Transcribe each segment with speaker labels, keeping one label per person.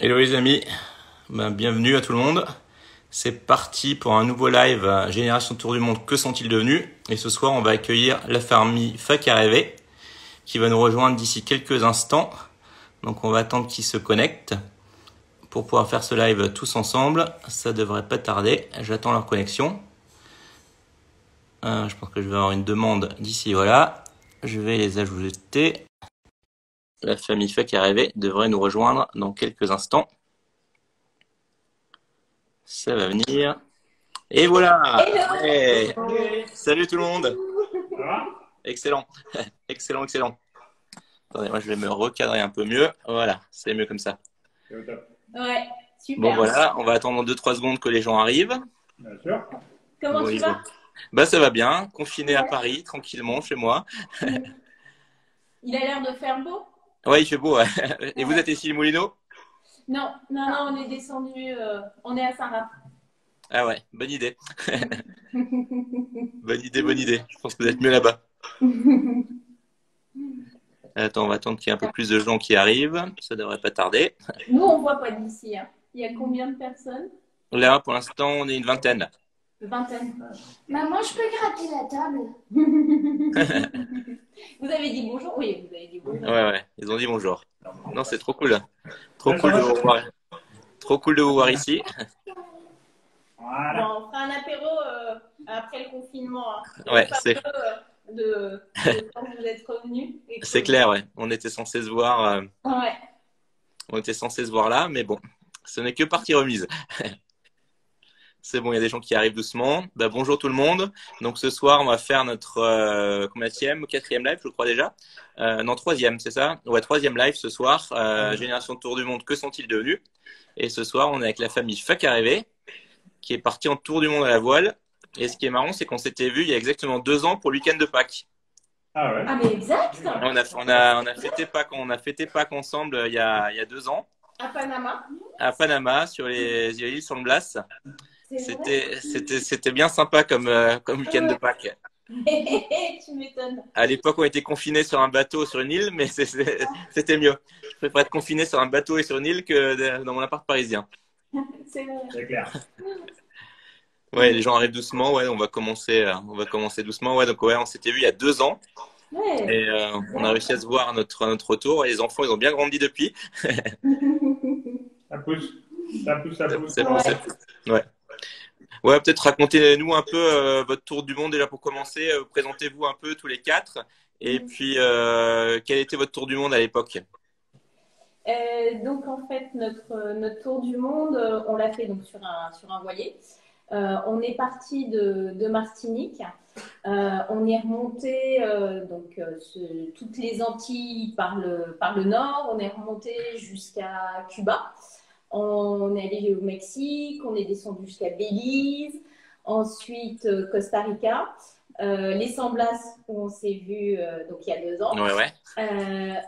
Speaker 1: Hello les amis, bienvenue à tout le monde. C'est parti pour un nouveau live Génération Tour du Monde, que sont-ils devenus? Et ce soir on va accueillir la famille Fac à rêver qui va nous rejoindre d'ici quelques instants. Donc on va attendre qu'ils se connectent pour pouvoir faire ce live tous ensemble. Ça devrait pas tarder, j'attends leur connexion. Je pense que je vais avoir une demande d'ici, voilà. Je vais les ajouter. La famille Fac à rêver devrait nous rejoindre dans quelques instants. Ça va venir. Et voilà. Hey. Salut tout le monde.
Speaker 2: Ça va?
Speaker 1: Excellent. Excellent, excellent. Attendez, moi je vais me recadrer un peu mieux. Voilà, c'est mieux comme ça.
Speaker 2: C'est au top.
Speaker 3: Ouais, super.
Speaker 1: Bon voilà, on va attendre 2-3 secondes que les gens arrivent.
Speaker 2: Bien sûr.
Speaker 3: Comment tu vas?
Speaker 1: Bah ça va bien, confiné à Paris, tranquillement chez moi.
Speaker 3: Il a l'air de faire beau?
Speaker 1: Ouais, il fait beau. Ouais. Et vous êtes ici, les Moulineaux?
Speaker 3: Non, on est descendu, on est à Saint-Raph.
Speaker 1: Ah ouais, bonne idée. Bonne idée, bonne idée. Je pense que vous êtes mieux là-bas. Attends, on va attendre qu'il y ait un peu plus de gens qui arrivent. Ça devrait pas tarder.
Speaker 3: Nous, on voit pas d'ici. Hein. Il y a combien de personnes?
Speaker 1: Là, pour l'instant, on est une vingtaine.
Speaker 3: Une vingtaine.
Speaker 4: Maman, je peux gratter la table?
Speaker 3: Vous avez dit bonjour? Oui, vous avez dit bonjour.
Speaker 1: Ouais, ils ont dit bonjour. Non, c'est trop cool. Trop cool de vous voir. Trop cool de vous voir ici.
Speaker 2: Voilà.
Speaker 3: Bon, on fera un apéro après le confinement. Hein.
Speaker 1: Ouais, c'est
Speaker 3: de quand vous êtes revenus.
Speaker 1: c'est clair, ouais. On était censé se voir.
Speaker 3: Ouais.
Speaker 1: On était censé se voir là, mais bon, ce n'est que partie remise. C'est bon, il y a des gens qui arrivent doucement. Bonjour tout le monde. Donc ce soir, on va faire notre combienième, quatrième live, je crois déjà. Non, troisième, c'est ça? Ouais, troisième live ce soir. Génération Tour du Monde, que sont-ils devenus? Et ce soir, on est avec la famille Fac à rêver, qui est partie en tour du monde à la voile. Et ce qui est marrant, c'est qu'on s'était vu il y a exactement 2 ans pour le week-end de Pâques.
Speaker 2: Ah ouais.
Speaker 3: Ah, mais exact!
Speaker 1: On a fêté Pâques ensemble il y a 2 ans.
Speaker 3: À Panama.
Speaker 1: À Panama, sur les îles San Blas.
Speaker 3: C'est
Speaker 1: C'était bien sympa comme week-end de Pâques.
Speaker 3: Tu m'étonnes.
Speaker 1: À l'époque, on était confinés sur un bateau sur une île, mais c'était mieux. Je préfère être confiné sur un bateau et sur une île que dans mon appart parisien.
Speaker 3: C'est vrai.
Speaker 2: C'est clair.
Speaker 1: Ouais, les gens arrivent doucement. Ouais, on va commencer doucement. Ouais, donc ouais, on s'était vu il y a 2 ans.
Speaker 3: Ouais.
Speaker 1: Et on a réussi à se voir à notre retour. Et les enfants, ils ont bien grandi depuis.
Speaker 2: Ça pousse. Ça pousse, ça pousse.
Speaker 1: C'est bon, ouais. Ouais, peut-être racontez-nous un peu votre tour du monde déjà pour commencer. Présentez-vous un peu tous les 4. Et puis, quel était votre tour du monde à l'époque?
Speaker 3: Donc en fait notre tour du monde, on l'a fait donc sur un voilier. On est parti de Martinique. On est remonté toutes les Antilles par le nord. On est remonté jusqu'à Cuba. On est allé au Mexique. On est descendu jusqu'à Belize. Ensuite Costa Rica. Les San Blas où on s'est vu donc il y a 2 ans.
Speaker 1: Ouais.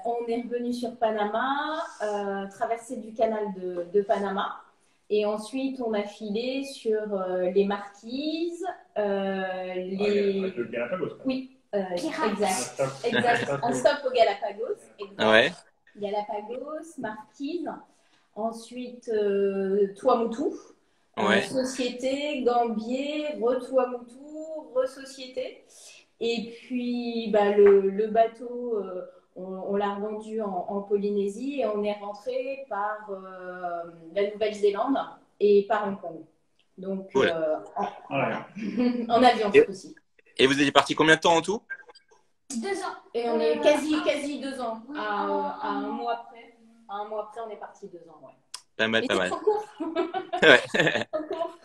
Speaker 3: On est revenu sur Panama, traversée du canal de Panama. Et ensuite, on a filé sur les Marquises,
Speaker 2: Avec le Galapagos.
Speaker 3: Oui,
Speaker 4: Pirates.
Speaker 3: exact. On stoppe au Galapagos. Exact.
Speaker 1: Ouais.
Speaker 3: Galapagos, Marquises. Ensuite, Tuamotu.
Speaker 1: Ouais.
Speaker 3: Société, Gambier, re-Tuamotu, re-Société. Et puis, le bateau, on l'a revendu en Polynésie et on est rentré par la Nouvelle-Zélande et par Hong Kong. Donc,
Speaker 1: Cool.
Speaker 3: en avion ce coup-ci.
Speaker 1: Et vous étiez parti combien de temps en tout?
Speaker 4: 2 ans.
Speaker 3: Et on est quasi 2 ans. À un mois près. À un mois près, on est parti 2 ans. Ouais.
Speaker 1: Pas mal.
Speaker 3: Trop court.
Speaker 1: Ouais.
Speaker 3: Trop court.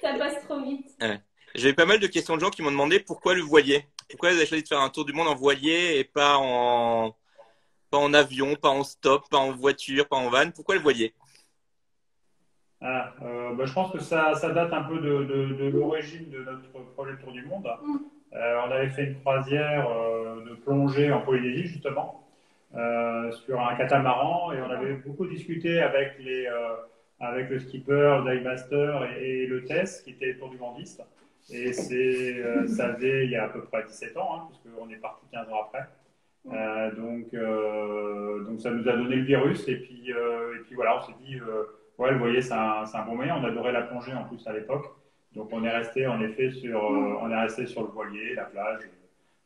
Speaker 3: Ça passe trop vite.
Speaker 1: Ouais. J'ai eu pas mal de questions de gens qui m'ont demandé pourquoi le voilier. Pourquoi vous avez choisi de faire un tour du monde en voilier et pas en avion, pas en stop, pas en voiture, pas en van? Pourquoi le voilier?
Speaker 2: Je pense que ça date un peu de l'origine de notre projet Tour du Monde. On avait fait une croisière de plongée en Polynésie, justement, sur un catamaran, et on avait beaucoup discuté avec le skipper, le dive master et le TES, qui était tour du mondiste. Et ça faisait il y a à peu près 17 ans, hein, puisqu'on est parti 15 ans après. Donc ça nous a donné le virus. Et puis voilà, on s'est dit, ouais, vous voyez, c'est un bon moyen. On adorait la plongée en plus à l'époque. Donc on est resté en effet on est resté sur le voilier, la plage,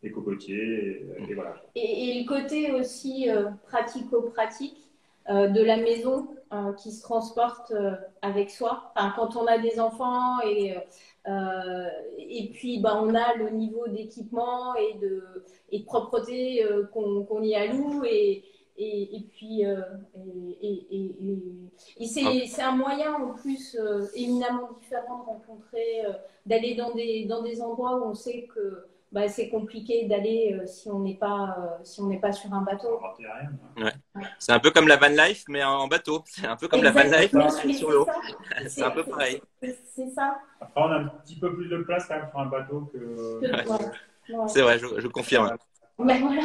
Speaker 2: les cocotiers, et voilà.
Speaker 3: Et le côté aussi pratico-pratique de la maison qui se transporte avec soi. Enfin, quand on a des enfants et puis on a le niveau d'équipement et de propreté qu'on y alloue et puis c'est un moyen en plus éminemment différent de rencontrer, d'aller dans des endroits où on sait que c'est compliqué d'aller si on n'est pas sur un bateau.
Speaker 1: Ouais. C'est un peu comme la van life, mais en bateau. C'est un peu comme
Speaker 3: Exactement.
Speaker 1: la van life, mais sur l'eau. C'est un peu pareil.
Speaker 3: C'est ça.
Speaker 2: Après, on a un petit peu plus de place quand même sur un bateau que.
Speaker 1: Ouais. C'est vrai, je confirme.
Speaker 3: Ben voilà.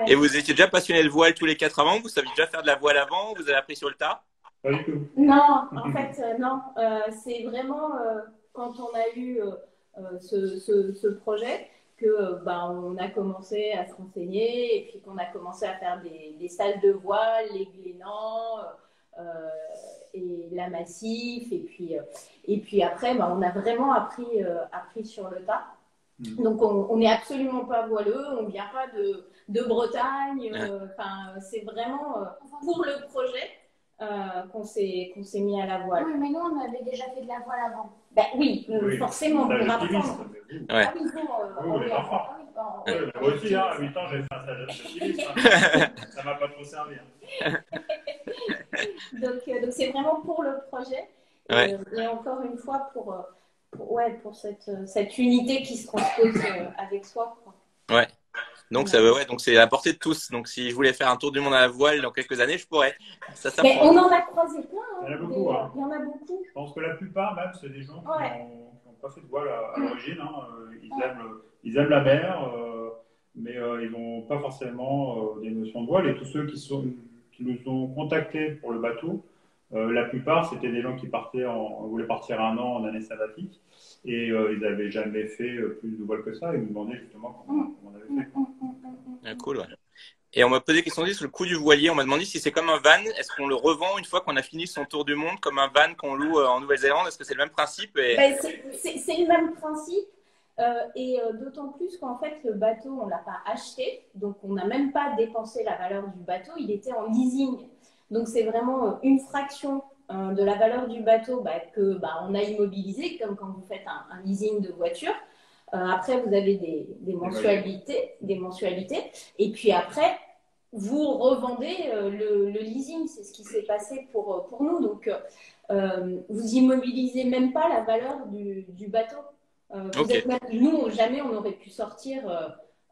Speaker 1: Et vous étiez déjà passionné de voile tous les 4 avant? Vous saviez déjà faire de la voile avant? Vous avez appris sur le tas?
Speaker 2: Pas du tout.
Speaker 3: Non, en fait, non. C'est vraiment quand on a eu ce projet que on a commencé à se renseigner et puis qu'on a commencé à faire des stages de voile, les Glénans et la Massif et puis après on a vraiment appris sur le tas. Donc on n'est absolument pas voileux, on ne vient pas de Bretagne, c'est vraiment pour le projet qu'on s'est mis à la voile.
Speaker 4: Oui, mais nous on avait déjà fait de la voile avant.
Speaker 3: Oui, forcément, pour apprendre.
Speaker 1: Ouais.
Speaker 2: Vous, les enfants. Moi aussi, à 8 ans, j'ai fait un stage de cyclisme. Ça ne m'a pas trop servi.
Speaker 3: Donc c'est vraiment pour le projet.
Speaker 1: Ouais.
Speaker 3: Et encore une fois, pour cette unité qui se transpose avec soi. Quoi.
Speaker 1: Ouais. Donc, donc c'est à la portée de tous. Donc, si je voulais faire un tour du monde à la voile dans quelques années, je pourrais.
Speaker 3: Mais on en a croisé plein.
Speaker 2: Il y en a beaucoup.
Speaker 3: Il y en a beaucoup.
Speaker 2: Je pense que la plupart, même, c'est des gens qui n'ont pas fait de voile à l'origine. Ils aiment la mer, mais ils n'ont pas forcément des notions de voile. Et tous ceux qui nous ont contactés pour le bateau, la plupart, c'était des gens qui voulaient partir 1 an en année sabbatique. Et ils n'avaient jamais fait plus de voile que ça. Ils nous demandaient justement comment on avait fait.
Speaker 1: Ah, cool, ouais. Et on m'a posé des questions sur le coût du voilier. On m'a demandé si c'est comme un van. Est-ce qu'on le revend une fois qu'on a fini son tour du monde, comme un van qu'on loue en Nouvelle-Zélande? Est-ce que c'est le même principe
Speaker 3: C'est le même principe. Et d'autant plus qu'en fait, le bateau, on ne l'a pas acheté. Donc, on n'a même pas dépensé la valeur du bateau. Il était en leasing. Donc, c'est vraiment une fraction de la valeur du bateau on a immobilisé, comme quand vous faites un leasing de voiture. Après, vous avez des mensualités. Et puis après, vous revendez le leasing. C'est ce qui s'est passé pour nous. Donc, vous immobilisez même pas la valeur du bateau. Nous, jamais on aurait pu sortir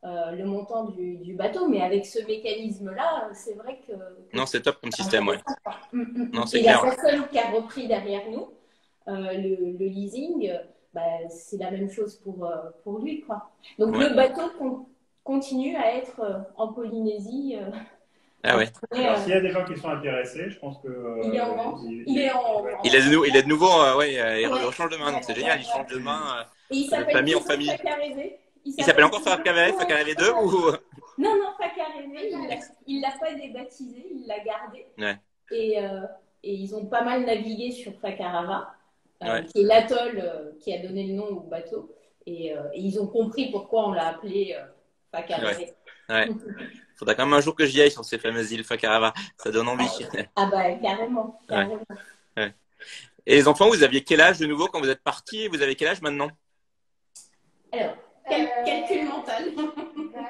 Speaker 3: le montant du bateau, mais avec ce mécanisme-là, c'est vrai que
Speaker 1: non, c'est top comme système, ouais. Non, c'est
Speaker 3: et
Speaker 1: clair.
Speaker 3: la personne qui a repris derrière nous le leasing, c'est la même chose pour lui, quoi. Donc le bateau continue à être en Polynésie.
Speaker 1: Ah ouais.
Speaker 2: Alors, s'il y a des gens qui sont intéressés, je pense que.
Speaker 3: Il est en vente.
Speaker 1: Il est de nouveau, il rechange de main, donc c'est génial, il change de main.
Speaker 3: Et il s'appelle
Speaker 1: famille en famille.
Speaker 3: Facaré.
Speaker 1: Il s'appelle encore Facaré 2 ou...
Speaker 3: Non, Facaré, il l'a pas débaptisé, il l'a gardé.
Speaker 1: Ouais.
Speaker 3: Et ils ont pas mal navigué sur Fakarava, qui est l'atoll qui a donné le nom au bateau. Et ils ont compris pourquoi on l'a appelé Facaré.
Speaker 1: Ouais. Faudra quand même un jour que j'y aille sur ces fameuses îles Fakarava. Ça donne envie.
Speaker 3: Carrément.
Speaker 1: Ouais. Et les enfants, vous aviez quel âge de nouveau quand vous êtes partis? Vous avez quel âge maintenant?
Speaker 3: Alors, calcul mental.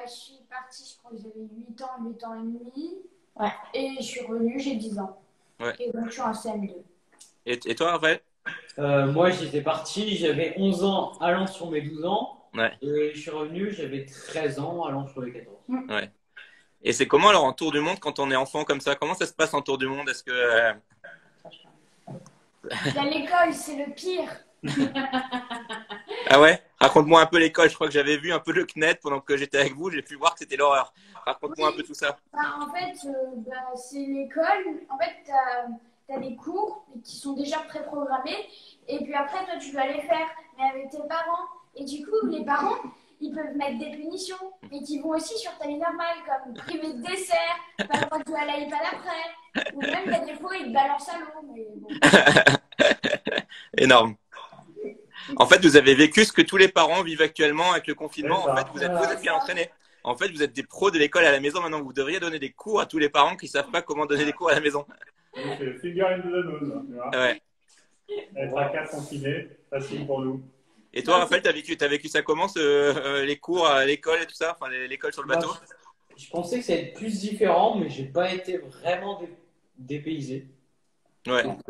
Speaker 4: Je suis partie, je crois que j'avais 8 ans et demi.
Speaker 3: Ouais.
Speaker 4: Et je suis revenue, j'ai 10 ans.
Speaker 1: Ouais.
Speaker 4: Et donc, je suis en CM2.
Speaker 1: Et toi, Raphaël?
Speaker 5: Moi, j'étais parti, j'avais 11 ans allant sur mes 12 ans.
Speaker 1: Ouais.
Speaker 5: Et je suis revenu, j'avais 13 ans allant sur les 14.
Speaker 1: Ouais. Et c'est comment alors en tour du monde quand on est enfant comme ça? Comment ça se passe en tour du monde? Est-ce que
Speaker 4: L'école, c'est le pire.
Speaker 1: Ah ouais? Raconte-moi un peu l'école. Je crois que j'avais vu un peu le CNED pendant que j'étais avec vous. J'ai pu voir que c'était l'horreur. Raconte-moi un peu tout ça.
Speaker 4: En fait, c'est l'école. En fait, tu as des cours qui sont déjà préprogrammés. Et puis après, toi, tu vas les faire, mais avec tes parents. Et du coup, les parents, ils peuvent mettre des punitions, mais qui vont aussi sur ta vie normale, comme priver de dessert, pas le droit de jouer à l'iPad après, ou même, il y a des fois, ils te balancent à l'eau, mais bon.
Speaker 1: Énorme. En fait, vous avez vécu ce que tous les parents vivent actuellement avec le confinement.
Speaker 2: C'est
Speaker 1: En
Speaker 2: ça.
Speaker 1: fait, vous êtes bien entraînés. En fait, vous êtes des pros de l'école à la maison maintenant. Vous devriez donner des cours à tous les parents qui savent pas comment donner des cours à la maison.
Speaker 2: C'est figure in the nose, tu vois.
Speaker 1: Ouais.
Speaker 2: Être à 4 confinés, facile pour nous.
Speaker 1: Et toi, Raphaël, t'as vécu ça comment, les cours à l'école et tout ça, enfin l'école sur le bateau?
Speaker 5: Je pensais que ça allait être plus différent, mais j'ai pas été vraiment dépaysé.
Speaker 1: Ouais.
Speaker 5: Donc,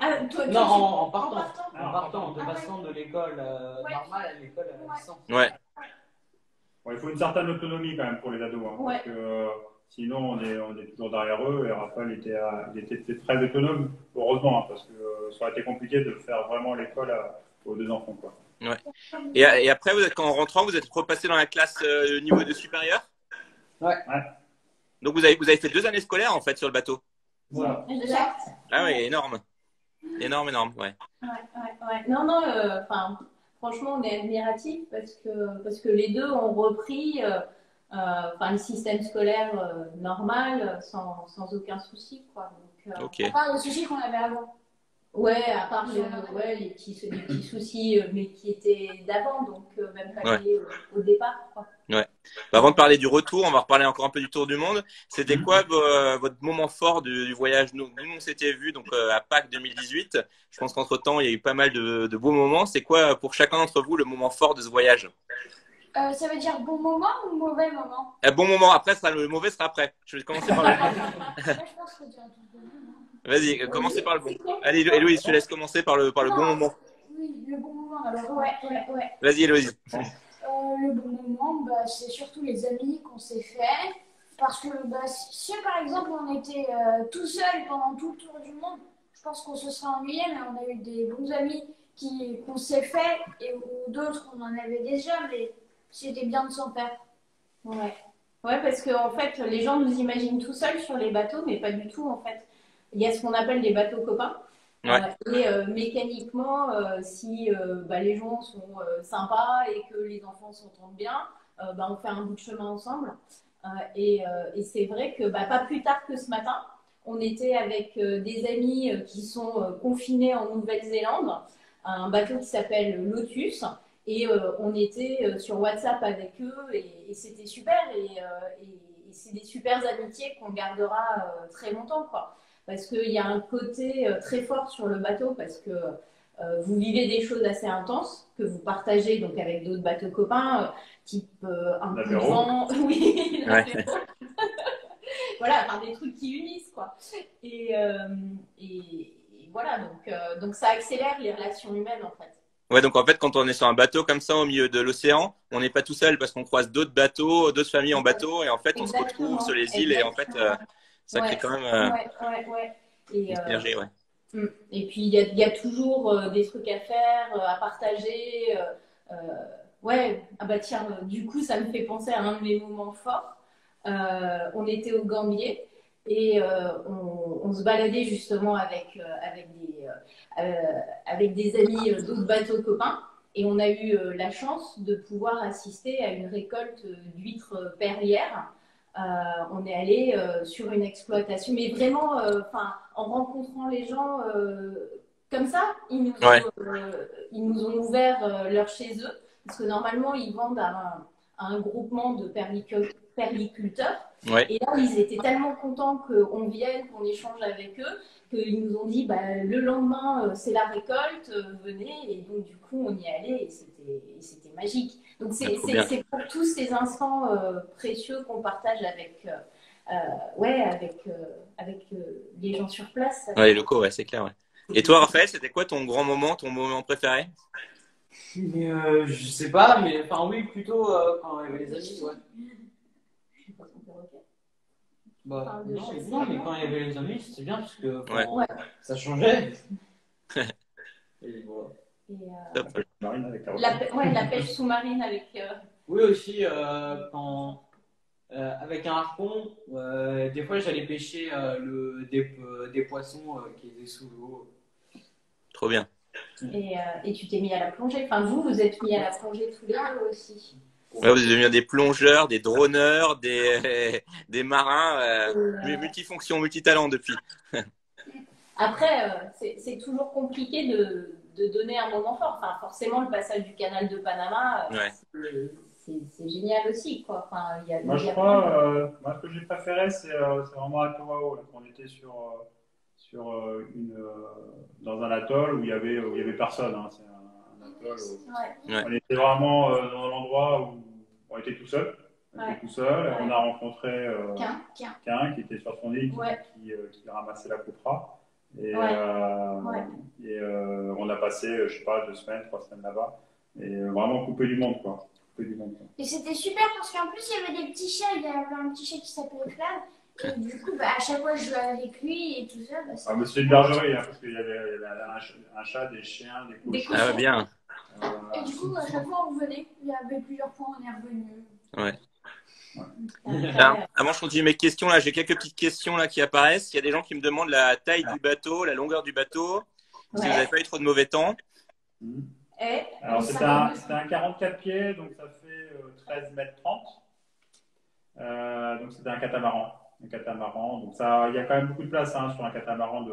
Speaker 3: Ah, toi,
Speaker 5: non, en
Speaker 3: en
Speaker 5: partant.
Speaker 3: partant.
Speaker 5: En partant, de
Speaker 4: Ah,
Speaker 5: passant de l'école
Speaker 4: Ouais.
Speaker 5: normale à l'école à distance.
Speaker 1: Ouais.
Speaker 2: Bon, il faut une certaine autonomie quand même pour les ados, hein,
Speaker 3: Ouais.
Speaker 2: parce que sinon on est toujours derrière eux. Et Raphaël il était très autonome, heureusement, hein, parce que ça aurait été compliqué de faire vraiment l'école aux deux enfants, quoi.
Speaker 1: Ouais. Et après, en rentrant, vous êtes repassé dans la classe niveau de supérieur?
Speaker 5: Ouais.
Speaker 2: Ouais.
Speaker 1: Donc vous avez fait 2 années scolaires en fait sur le bateau.
Speaker 5: Voilà.
Speaker 3: Exact.
Speaker 1: Ah oui, énorme. Énorme, ouais.
Speaker 3: Ouais. Non, enfin, franchement, on est admiratifs parce que les deux ont repris le système scolaire normal sans aucun souci, quoi. Donc,
Speaker 1: Ok.
Speaker 4: À part les soucis qu'on avait avant.
Speaker 3: ouais, à part les petits soucis, mais qui étaient d'avant, donc même pas liés au départ, quoi.
Speaker 1: Ouais. Bah, avant de parler du retour, on va reparler encore un peu du tour du monde. C'était quoi votre moment fort du voyage? Nous, on s'était vus donc à Pâques 2018. Je pense qu'entre-temps, il y a eu pas mal de beaux moments. C'est quoi pour chacun d'entre vous le moment fort de ce voyage?
Speaker 4: Ça veut dire bon moment ou mauvais moment?
Speaker 1: Bon moment, après, le mauvais sera après. Je vais commencer par le bon.
Speaker 4: Moi, je pense que tu as tout bon moment.
Speaker 1: Vas-y, commencez par le bon. Allez, Héloïse, je te laisse commencer par le bon moment.
Speaker 4: Oui, le bon moment. Alors,
Speaker 3: Ouais.
Speaker 1: Vas-y, Héloïse.
Speaker 4: le bon moment, bah, c'est surtout les amis qu'on s'est fait. Parce que bah, si par exemple on était tout seul pendant tout le tour du monde, je pense qu'on se serait ennuyé, mais on a eu des bons amis qu'on s'est fait, et ou d'autres on en avait déjà, mais c'était bien de s'en faire.
Speaker 3: Ouais, parce que en fait, les gens nous imaginent tout seuls sur les bateaux, mais pas du tout en fait. Il y a ce qu'on appelle les bateaux copains.
Speaker 1: Ouais.
Speaker 3: Et mécaniquement, si les gens sont sympas et que les enfants s'entendent bien, on fait un bout de chemin ensemble. Et c'est vrai que pas plus tard que ce matin, on était avec des amis qui sont confinés en Nouvelle-Zélande, un bateau qui s'appelle Lotus. Et on était sur WhatsApp avec eux et c'était super. Et c'est des super amitiés qu'on gardera très longtemps, quoi. Parce qu'il y a un côté très fort sur le bateau, parce que vous vivez des choses assez intenses que vous partagez donc avec d'autres bateaux copains, type un coup de vent. Oui, l'apéro. Voilà, enfin, des trucs qui unissent, quoi. Et voilà, donc ça accélère les relations humaines, en fait.
Speaker 1: Ouais, donc en fait, quand on est sur un bateau comme ça au milieu de l'océan, on n'est pas tout seul parce qu'on croise d'autres bateaux, d'autres familles en bateau, et en fait, on se retrouve sur les îles et en fait, ça crée quand même
Speaker 3: Et,
Speaker 1: une synergie, ouais.
Speaker 3: Et puis, il y a toujours des trucs à faire, à partager. Ouais, ah bah tiens, du coup, ça me fait penser à un de mes moments forts. On était au Gambier et on se baladait justement avec des amis d'autres bateaux copains. Et on a eu la chance de pouvoir assister à une récolte d'huîtres perlières. On est allé sur une exploitation, mais vraiment, en rencontrant les gens comme ça, ils nous ont ouvert leur chez eux, parce que normalement, ils vendent à un groupement de perliculteurs.
Speaker 1: Ouais.
Speaker 3: Et là, ils étaient tellement contents qu'on vienne, qu'on échange avec eux, qu'ils nous ont dit le lendemain, c'est la récolte, venez. Et donc, du coup, on y allait et c'était magique. Donc, c'est pour tous ces instants précieux qu'on partage avec les gens sur place.
Speaker 1: Ouais, les locaux, ouais, c'est clair. Ouais. Et toi, Raphaël, c'était quoi ton grand moment, ton moment préféré?
Speaker 5: Je sais pas, mais enfin oui, plutôt quand il y avait les amis, ouais. Bah, non, mais quand il y avait les amis, c'était bien parce que ça changeait. Et voilà.
Speaker 1: Top.
Speaker 3: La pêche sous-marine avec.
Speaker 5: Oui, aussi, avec un harpon, des fois j'allais pêcher des poissons qui étaient sous l'eau.
Speaker 1: Trop bien.
Speaker 3: Et tu t'es mis à la plongée. Enfin, vous êtes mis à la plongée tous les deux aussi.
Speaker 1: Ouais, vous êtes devenir des plongeurs, des droneurs, des marins, multifonctions, multitalents depuis.
Speaker 3: Après, c'est toujours compliqué de donner un moment fort. Enfin, forcément, le passage du canal de Panama, c'est génial aussi, quoi. Enfin,
Speaker 2: moi, je crois, moi, ce que j'ai préféré, c'est vraiment à Toao. On était dans un atoll où il y avait personne. Hein. C'est un atoll. On était vraiment dans l'endroit où on était tout seul. On a rencontré Quin qui était sur son île, qui ramassait la coupera. Et on a passé, je sais pas, 2 semaines, 3 semaines là-bas. Et vraiment coupé du monde, quoi.
Speaker 4: Et c'était super parce qu'en plus, il y avait des petits chats. Il y avait un petit chat qui s'appelait Flamme. Et du coup, à chaque fois, je jouais avec lui et tout ça.
Speaker 2: Mais c'était une bergerie, hein, parce qu'il y avait un chat, des chiens, des cochons.
Speaker 1: Ah, bien.
Speaker 4: Et du coup, à chaque fois, on revenait. Il y avait plusieurs fois, on est revenu.
Speaker 1: Ouais. Là, avant je continue mes questions, là, j'ai quelques petites questions là, qui apparaissent. Il y a des gens qui me demandent la taille du bateau, la longueur du bateau, si vous n'avez pas eu trop de mauvais temps.
Speaker 2: Alors, c'était un 44 pieds, donc ça fait 13 mètres 30. Donc, c'était un catamaran. Donc, il y a quand même beaucoup de place hein, sur un catamaran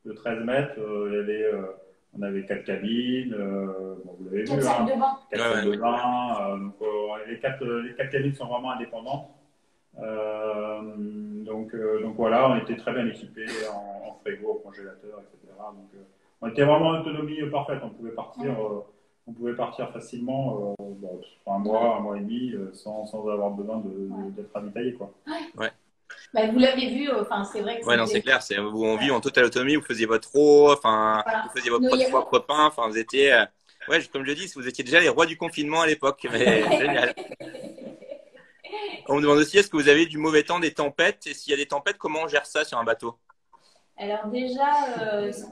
Speaker 2: de 13 mètres. On avait 4 cabines. Vous l'avez vu.
Speaker 4: 4 salles de bain.
Speaker 2: 4 salles de bain. Donc, les 4 cabines sont vraiment indépendantes. Donc voilà, on était très bien équipés en frigo, au congélateur, etc. Donc, on était vraiment en autonomie parfaite. On pouvait partir facilement un mois et demi sans avoir besoin d'être ravitaillé, quoi.
Speaker 3: Bah, vous l'avez vu, c'est vrai que
Speaker 1: non, c'est clair, on vit en totale autonomie, vous faisiez votre eau, vous faisiez votre propre pain, vous étiez, comme je dis, vous étiez déjà les rois du confinement à l'époque, mais génial. On me demande aussi, est-ce que vous avez du mauvais temps, des tempêtes, et s'il y a des tempêtes, comment on gère ça sur un bateau?
Speaker 3: Alors déjà,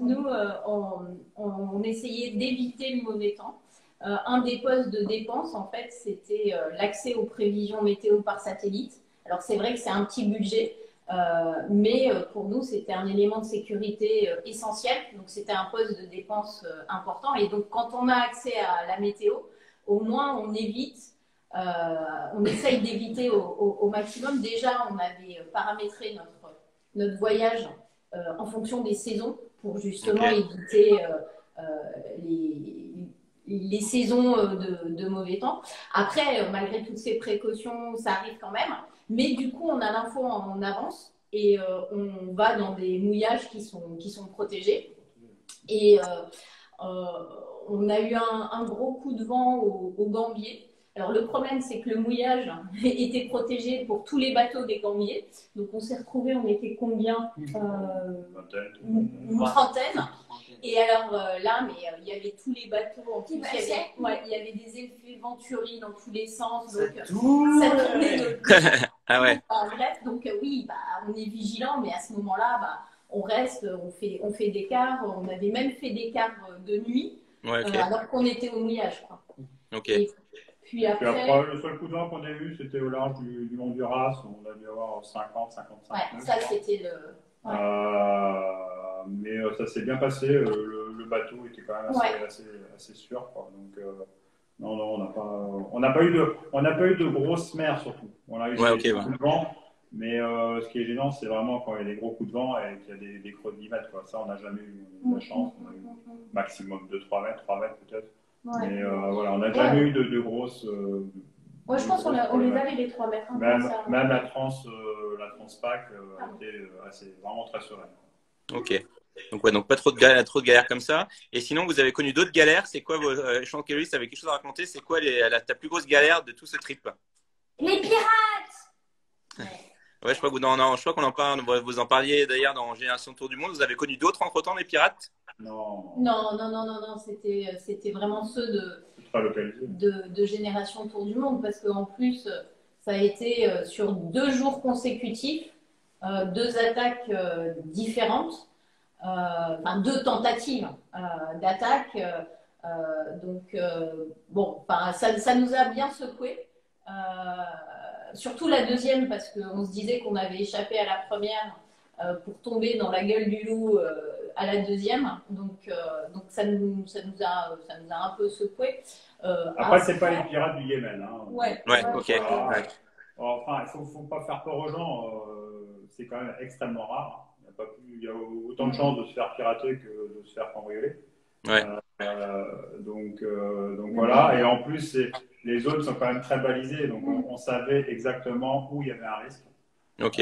Speaker 3: nous, on essayait d'éviter le mauvais temps. Un des postes de dépense, en fait, c'était l'accès aux prévisions météo par satellite. Alors c'est vrai que c'est un petit budget, mais pour nous, c'était un élément de sécurité essentiel. Donc c'était un poste de dépense important. Et donc quand on a accès à la météo, au moins on essaye d'éviter au maximum. Déjà, on avait paramétré notre voyage en fonction des saisons pour justement éviter les saisons de mauvais temps. Après, malgré toutes ces précautions, ça arrive quand même. Mais du coup, on a l'info en avance et on va dans des mouillages qui sont protégés. Et on a eu un gros coup de vent au Gambier. Alors, le problème, c'est que le mouillage était protégé pour tous les bateaux des Gambiers. Donc, on s'est retrouvés, on était combien une trentaine. Et alors là, il y avait tous les bateaux. En plus, il y avait des effets Venturi dans tous les sens. Donc, ça tournait
Speaker 1: ah ouais.
Speaker 3: Bref, donc oui, on est vigilant, mais à ce moment-là, on reste, on fait des quarts. On avait même fait des quarts de nuit, alors qu'on était au mouillage, quoi. Et puis après,
Speaker 2: le seul coup de vent qu'on a eu, c'était au large du Honduras, où on a dû avoir 50, 55.
Speaker 3: Ouais, ça c'était le.
Speaker 2: Mais ça s'est bien passé. Le bateau était quand même assez sûr, quoi. Donc non, on n'a pas eu de grosses mers surtout. On a eu des coups de vent, mais ce qui est gênant, c'est vraiment quand il y a des gros coups de vent et qu'il y a des creux de 10 mètres, quoi. Ça, on n'a jamais eu de la chance. On a eu maximum de 3 mètres peut-être. Ouais. Mais on n'a jamais eu de grosses.
Speaker 3: Je pense qu'on les avait les 3 mètres.
Speaker 2: Même la Transpac était vraiment très sereine.
Speaker 1: Ok. Donc pas trop de galères comme ça. Et sinon, vous avez connu d'autres galères. C'est quoi Sean Kelly, tu avais quelque chose à raconter? C'est quoi ta plus grosse galère de tout ce trip?
Speaker 4: Les pirates.
Speaker 1: Ouais, je crois qu'on en parle. Vous en parliez d'ailleurs dans Génération Tour du Monde. Vous avez connu d'autres entre-temps, les pirates?
Speaker 3: Non. C'était vraiment ceux de Génération Tour du Monde, parce qu'en plus, ça a été sur 2 jours consécutifs, 2 attaques différentes, 2 tentatives d'attaque. Ça nous a bien secoué. Surtout la deuxième, parce qu'on se disait qu'on avait échappé à la première pour tomber dans la gueule du loup à la deuxième. Donc ça nous a un peu secoué.
Speaker 2: Après, c'est pas les pirates du Yémen. Hein.
Speaker 3: Ouais,
Speaker 1: ok. Ouais.
Speaker 2: Enfin, il faut pas faire peur aux gens. C'est quand même extrêmement rare. Il y a autant de chances de se faire pirater que de se faire cambrioler.
Speaker 1: Ouais.
Speaker 2: Donc voilà. Et en plus, les zones sont quand même très balisées. Donc on savait exactement où il y avait un risque.
Speaker 1: Ok.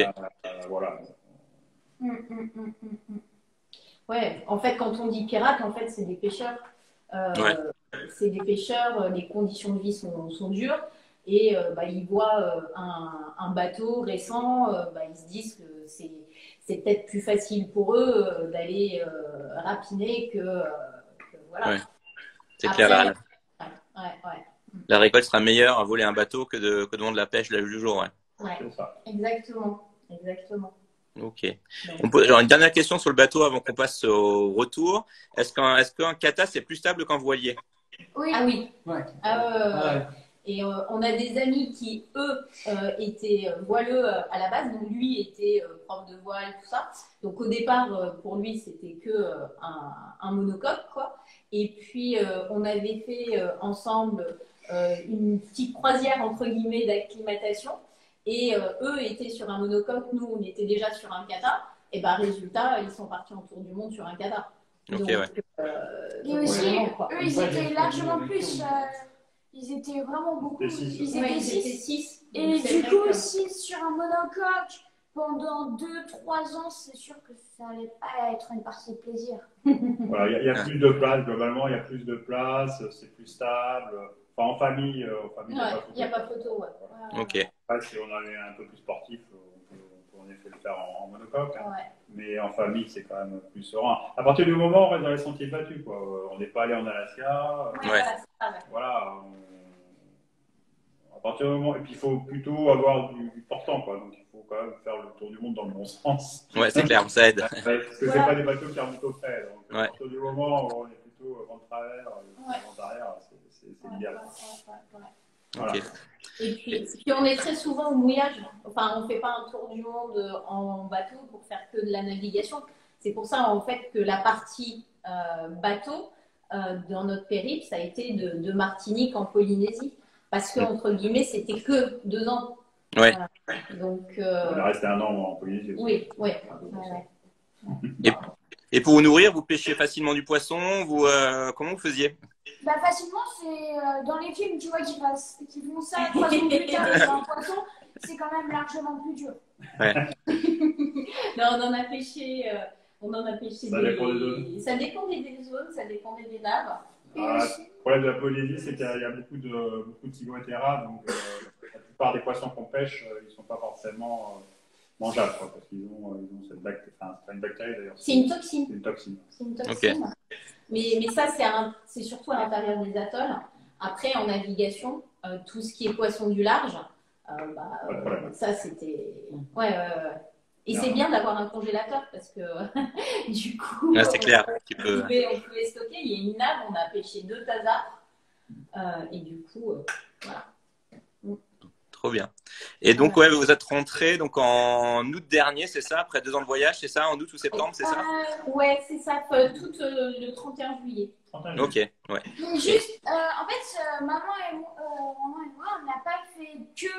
Speaker 2: Voilà.
Speaker 3: Ouais, en fait, quand on dit pirate, en fait, c'est des pêcheurs.
Speaker 1: Ouais.
Speaker 3: C'est des pêcheurs, les conditions de vie sont dures. Et ils voient un bateau récent, ils se disent que c'est peut-être plus facile pour eux d'aller rapiner que voilà.
Speaker 1: Ouais. C'est
Speaker 3: Après,
Speaker 1: clair.
Speaker 3: ouais.
Speaker 1: La récolte sera meilleure à voler un bateau que de vendre la pêche la du jour.
Speaker 3: Ouais.
Speaker 2: C'est ça.
Speaker 3: Exactement.
Speaker 1: Ok. Genre une dernière question sur le bateau avant qu'on passe au retour. Est-ce qu'un kata c'est plus stable qu'un voilier?
Speaker 3: Oui. Ah oui.
Speaker 5: Ouais.
Speaker 3: Et on a des amis qui, eux, étaient voileux à la base. Donc, lui était prof de voile, tout ça. Donc, au départ, pour lui, c'était que un monocoque, quoi. Et puis, on avait fait ensemble une petite croisière, entre guillemets, d'acclimatation. Et eux étaient sur un monocoque. Nous, on était déjà sur un kata. Et résultat, ils sont partis en tour du monde sur un kata.
Speaker 1: Ok,
Speaker 3: donc,
Speaker 1: ouais.
Speaker 4: Et aussi, eux, ils étaient largement plus... Ils étaient vraiment beaucoup. Ils étaient 6. Et du coup, 6 sur un monocoque pendant 2-3 ans, c'est sûr que ça n'allait pas être une partie de plaisir.
Speaker 2: Voilà, il y a plus de place, globalement, il y a plus de place, c'est plus stable. Enfin, en famille, il
Speaker 3: n'y a pas photo. Ouais.
Speaker 1: Voilà. Ok.
Speaker 2: Après, si on avait un peu plus sportif, on peut en effet le faire en monocoque. Hein.
Speaker 3: Ouais.
Speaker 2: Mais en famille, c'est quand même plus serein. À partir du moment où on reste dans les sentiers battus, quoi. On n'est pas allé en Alaska. Voilà. À partir du moment, et puis il faut plutôt avoir du portant, quoi. Donc il faut quand même faire le tour du monde dans le bon sens.
Speaker 1: Ouais, c'est clair, ça aide.
Speaker 2: Parce que c'est pas des bateaux qui remontent au frais. Donc à partir du moment où on est plutôt vent de travers, vent d'arrière, c'est l'idéal.
Speaker 1: Voilà. Okay.
Speaker 3: Et puis on est très souvent au mouillage. Enfin, on fait pas un tour du monde en bateau pour faire que de la navigation. C'est pour ça en fait que la partie bateau dans notre périple, ça a été de Martinique en Polynésie. Parce que, entre guillemets, c'était que 2 ans.
Speaker 1: Ouais.
Speaker 3: Donc,
Speaker 2: on est resté 1 an en Polynésie.
Speaker 3: Oui.
Speaker 1: Et pour vous nourrir, vous pêchez facilement du poisson. Comment vous faisiez?
Speaker 4: Facilement, c'est dans les films, tu vois, qui font ça 3 secondes plus tard sur un poisson, c'est quand même largement plus dur.
Speaker 1: Ouais.
Speaker 3: Non, on en a pêché.
Speaker 2: Ça dépend des zones.
Speaker 3: Ça dépend des zones, ça dépend des naves.
Speaker 2: Le problème de la Polynésie, c'est qu'il y a beaucoup de ciguatera, donc la plupart des poissons qu'on pêche, ils ne sont pas forcément mangeables, quoi, parce qu'ils ont cette bactérie. Enfin, c'est pas une bactérie d'ailleurs.
Speaker 3: C'est une toxine.
Speaker 2: C'est une toxine.
Speaker 3: Okay. Mais ça, c'est surtout à l'intérieur des atolls. Après, en navigation, tout ce qui est poisson du large, ça c'était. Ouais. Et c'est bien d'avoir un congélateur parce que du coup,
Speaker 1: c'est clair.
Speaker 3: On pouvait stocker. Il y a une nave, on a pêché 2 tasards et du coup, voilà.
Speaker 1: Trop bien. Et donc, vous êtes rentré donc en août dernier, c'est ça? Après 2 ans de voyage, c'est ça? En août ou septembre, c'est ça?
Speaker 3: Ouais, c'est ça. Tout le 31 juillet.
Speaker 1: Ok, ouais.
Speaker 4: Mais juste, en fait, maman et moi, on n'a pas fait que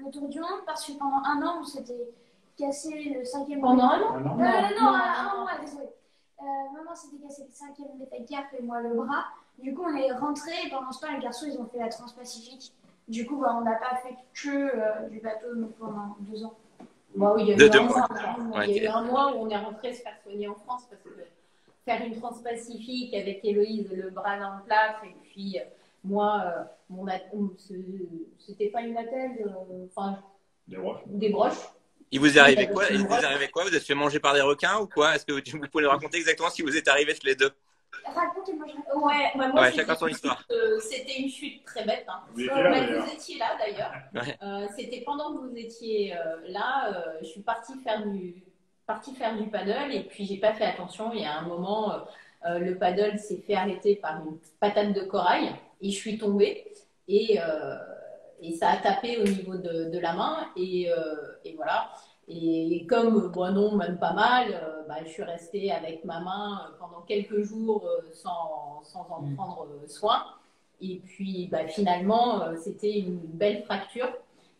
Speaker 4: le tour du monde parce que pendant 1 an, on s'était cassé le 5e.
Speaker 3: Pendant 1 an?
Speaker 4: Non, 1 mois, désolé. Maman s'était cassé le 5e métacarpe et moi le bras. Du coup, on est rentré et pendant ce temps, les garçons, ils ont fait la Transpacifique. Du coup, on n'a pas fait que du bateau pendant 2 ans.
Speaker 3: Oui, il y a eu 1 mois. Il y a eu 1 mois où on est rentré se faire soigner en France parce que faire une Transpacifique avec Héloïse, le bras dans le plâtre, et puis moi, c'était pas une attelle, des broches.
Speaker 1: Il vous est arrivé quoi? Vous êtes fait manger par des requins ou quoi? Est-ce que vous pouvez nous raconter exactement ce qui vous est arrivé tous les deux?
Speaker 4: Racontez-moi.
Speaker 3: Moi,
Speaker 1: chacun son histoire.
Speaker 3: C'était une chute très bête. Hein.
Speaker 2: Vous
Speaker 3: étiez là d'ailleurs. Ouais. C'était pendant que vous étiez là, je suis partie faire du paddle et puis j'ai pas fait attention. Il y a un moment, le paddle s'est fait arrêter par une patate de corail et je suis tombée et ça a tapé au niveau de la main et voilà. Et comme, bon, non, même pas mal, je suis restée avec ma main pendant quelques jours sans en prendre soin. Et puis, finalement, c'était une belle fracture.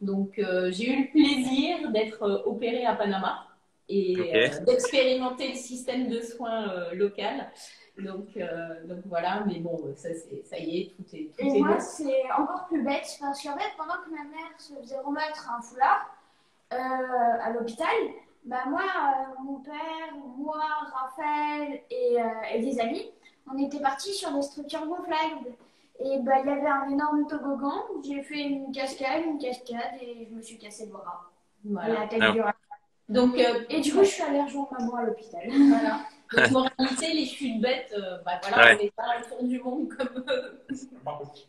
Speaker 3: Donc, j'ai eu le plaisir d'être opérée à Panama et d'expérimenter le système de soins local. Donc voilà, mais bon, ça y est, tout est
Speaker 4: Et moi, c'est encore plus bête parce qu'en fait, pendant que ma mère se faisait remettre un foulard à l'hôpital, moi, mon père, moi, Raphaël et des amis, on était partis sur des structures gonflables. Et il y avait un énorme toboggan, j'ai fait une cascade et je me suis cassé le bras. Voilà. Et la tête du rat. Donc, et du coup, je suis allée rejoindre maman à l'hôpital.
Speaker 3: Voilà. Donc, moralité, les chutes bêtes, on n'est pas au tour du monde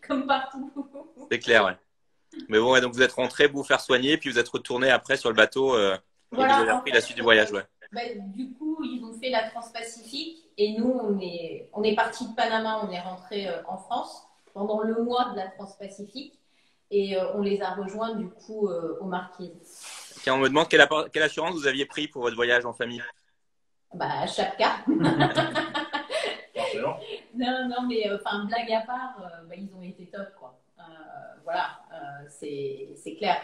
Speaker 3: comme partout.
Speaker 1: C'est clair, ouais. Mais bon, donc vous êtes rentré, vous faire soigner, puis vous êtes retourné après sur le bateau et vous avez repris la suite du voyage, ouais.
Speaker 3: Du coup, ils ont fait la Transpacifique et nous, on est parti de Panama, on est rentré en France pendant le mois de la Transpacifique et on les a rejoints du coup aux Marquises.
Speaker 1: Tiens, on me demande quelle assurance vous aviez pris pour votre voyage en famille.
Speaker 3: Chapka. Non, mais blague à part, ils ont été top, quoi. Voilà, c'est clair.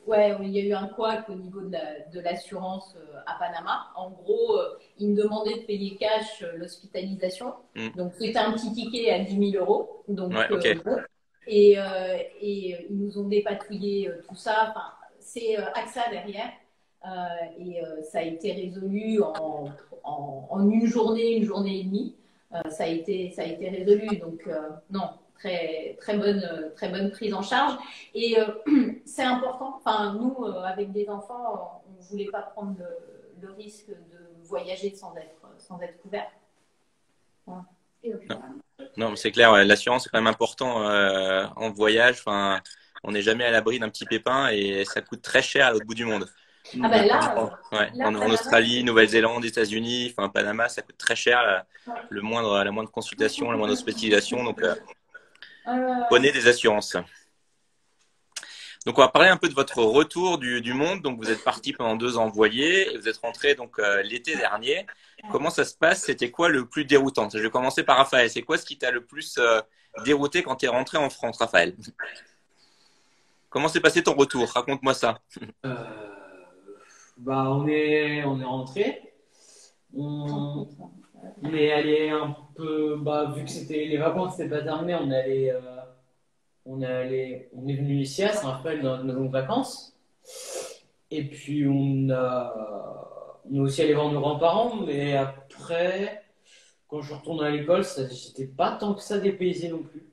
Speaker 3: Il y a eu un couac au niveau de l'assurance à Panama. En gros, ils me demandaient de payer cash l'hospitalisation. Donc, c'était un petit ticket à 10 000 euros. Donc, et ils nous ont dépatouillé tout ça. C'est AXA derrière. Ça a été résolu en une journée et demie. Ça a été résolu. Donc, non. Très bonne prise en charge et c'est important. Nous avec des enfants, on ne voulait pas prendre le risque de voyager sans être couvert. Voilà.
Speaker 1: Non, mais c'est clair, l'assurance est quand même important en voyage. On n'est jamais à l'abri d'un petit pépin et ça coûte très cher à l'autre bout du monde. En Australie, Nouvelle-Zélande, États-Unis, Panama, ça coûte très cher la moindre consultation, la moindre hospitalisation. Donc prenez des assurances. Donc, on va parler un peu de votre retour du monde. Donc, vous êtes parti pendant 2 ans voilier et vous êtes rentré donc l'été dernier. Comment ça se passe? C'était quoi le plus déroutant? Je vais commencer par Raphaël. C'est quoi ce qui t'a le plus dérouté quand tu es rentré en France, Raphaël? Comment s'est passé ton retour? Raconte-moi ça.
Speaker 5: On est rentré. On est allé un peu, vu que les vacances n'étaient pas terminées, on est venu ici à Saint-Raphaël dans nos vacances. Et puis on est aussi allé voir nos grands-parents, mais après, quand je retourne à l'école, j'étais pas tant que ça dépaysé non plus.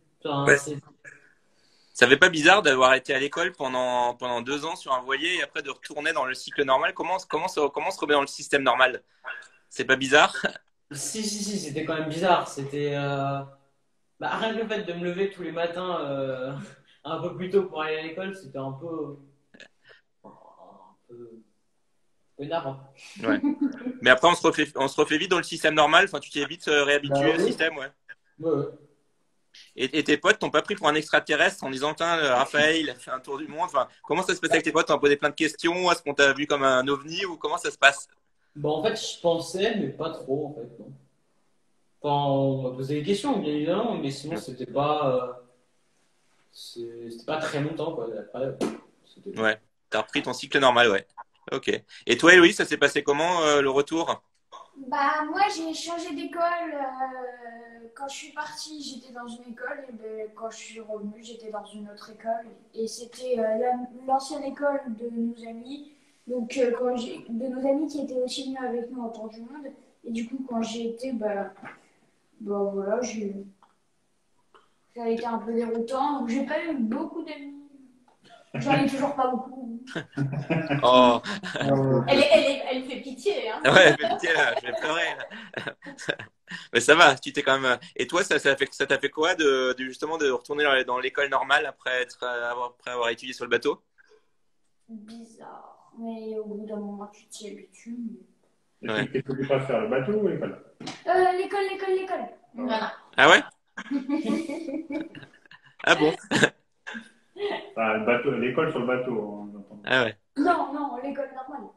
Speaker 1: Ça fait pas bizarre d'avoir été à l'école pendant 2 ans sur un voilier et après de retourner dans le cycle normal? Comment se remet dans le système normal? C'est pas bizarre?
Speaker 5: Si, c'était quand même bizarre. C'était rien que le fait de me lever tous les matins un peu plus tôt pour aller à l'école, c'était un peu énervant.
Speaker 1: Ouais. Mais après, on se refait vite dans le système normal. Tu t'es vite réhabitué au système, ouais.
Speaker 5: Ouais.
Speaker 1: Et tes potes t'ont pas pris pour un extraterrestre en disant Raphaël, il a fait un tour du monde. Comment ça se passe avec tes potes? T'en posé plein de questions? Est-ce qu'on t'a vu comme un ovni ou comment ça se passe?
Speaker 5: En fait, je pensais, mais pas trop, en fait, non. On m'a posé des questions, bien évidemment, mais sinon, c'était pas très longtemps, quoi. Après,
Speaker 1: ouais, t'as repris ton cycle normal, ouais. Ok. Et toi, Héloïse, ça s'est passé comment le retour?
Speaker 4: Moi, j'ai changé d'école. Quand je suis partie, j'étais dans une école. Et quand je suis revenue, j'étais dans une autre école. Et c'était l'ancienne école de nos amis. Donc, de nos amis qui étaient aussi venus avec nous en tour du monde. Et du coup, quand j'y étais, voilà, ça a été un peu déroutant. Donc, j'ai pas eu beaucoup d'amis. J'en ai toujours pas beaucoup.
Speaker 1: Oh.
Speaker 3: Elle fait pitié, hein.
Speaker 1: Ouais, elle fait pitié là, je vais pleurer là. Mais ça va, tu t'es quand même. Et toi, ça t'a fait quoi justement de retourner dans l'école normale après avoir étudié sur le bateau?
Speaker 4: Bizarre, mais au bout d'un moment, tu t'y habitues.
Speaker 2: Ouais. Qu'est-ce que tu préfères, le bateau ou l'école?
Speaker 4: L'école.
Speaker 3: Voilà.
Speaker 1: Ah ouais? Ah bon?
Speaker 2: Enfin, le bateau, l'école sur le bateau, hein, j'entends.
Speaker 1: Ah ouais.
Speaker 4: Non, non, l'école normale.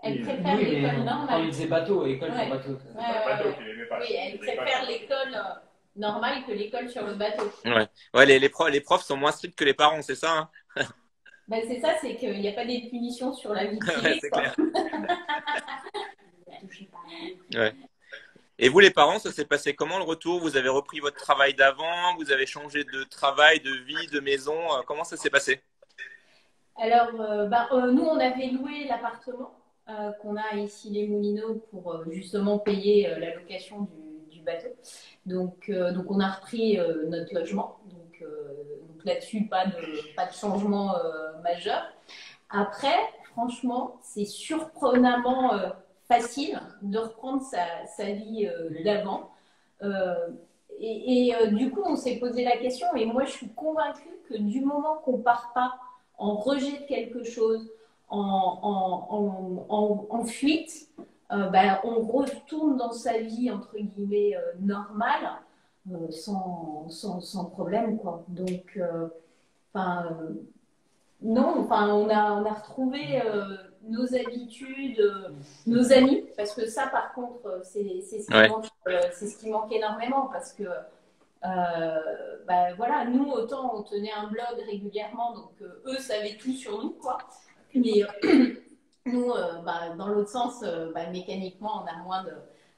Speaker 3: Elle
Speaker 2: Oui,
Speaker 3: préfère
Speaker 5: Oui,
Speaker 3: l'école
Speaker 5: mais quand il
Speaker 3: normale.
Speaker 5: disait bateau, école
Speaker 3: Ouais.
Speaker 5: sur bateau.
Speaker 3: Ouais,
Speaker 2: C'est pas le bateau
Speaker 3: ouais.
Speaker 2: qui l'aimait pas.
Speaker 3: Oui,
Speaker 2: c'est
Speaker 3: elle
Speaker 2: l'école.
Speaker 3: préfère l'école normale que l'école sur le bateau.
Speaker 1: Ouais, ouais les profs sont moins stricts que les parents, c'est ça, hein?
Speaker 3: Ben, c'est ça, c'est qu'il n'y a pas des punitions sur la vie
Speaker 1: Ouais,
Speaker 3: privée,
Speaker 1: c'est
Speaker 3: quoi.
Speaker 1: clair.
Speaker 4: Touchez pas.
Speaker 1: Ouais. Et vous, les parents, ça s'est passé comment le retour? Vous avez repris votre travail d'avant? Vous avez changé de travail, de vie, de maison? Comment ça s'est passé?
Speaker 3: Alors, nous, on avait loué l'appartement qu'on a ici les Moulineaux pour justement payer la location du bateau. Donc, on a repris notre logement. Donc là-dessus, pas de changement majeur. Après, franchement, c'est surprenamment facile de reprendre sa vie d'avant. Euh, du coup, on s'est posé la question, et moi, je suis convaincue que du moment qu'on part pas en rejet de quelque chose, en fuite, on retourne dans sa vie, entre guillemets, normale, sans problème, quoi. Donc, enfin, non, enfin, on a retrouvé nos habitudes, nos amis, parce que ça, par contre, c'est ce qui
Speaker 1: Ouais.
Speaker 3: manque, c'est ce qui manque énormément, parce que voilà, nous, autant on tenait un blog régulièrement, donc eux savaient tout sur nous, quoi. Mais nous, dans l'autre sens, mécaniquement,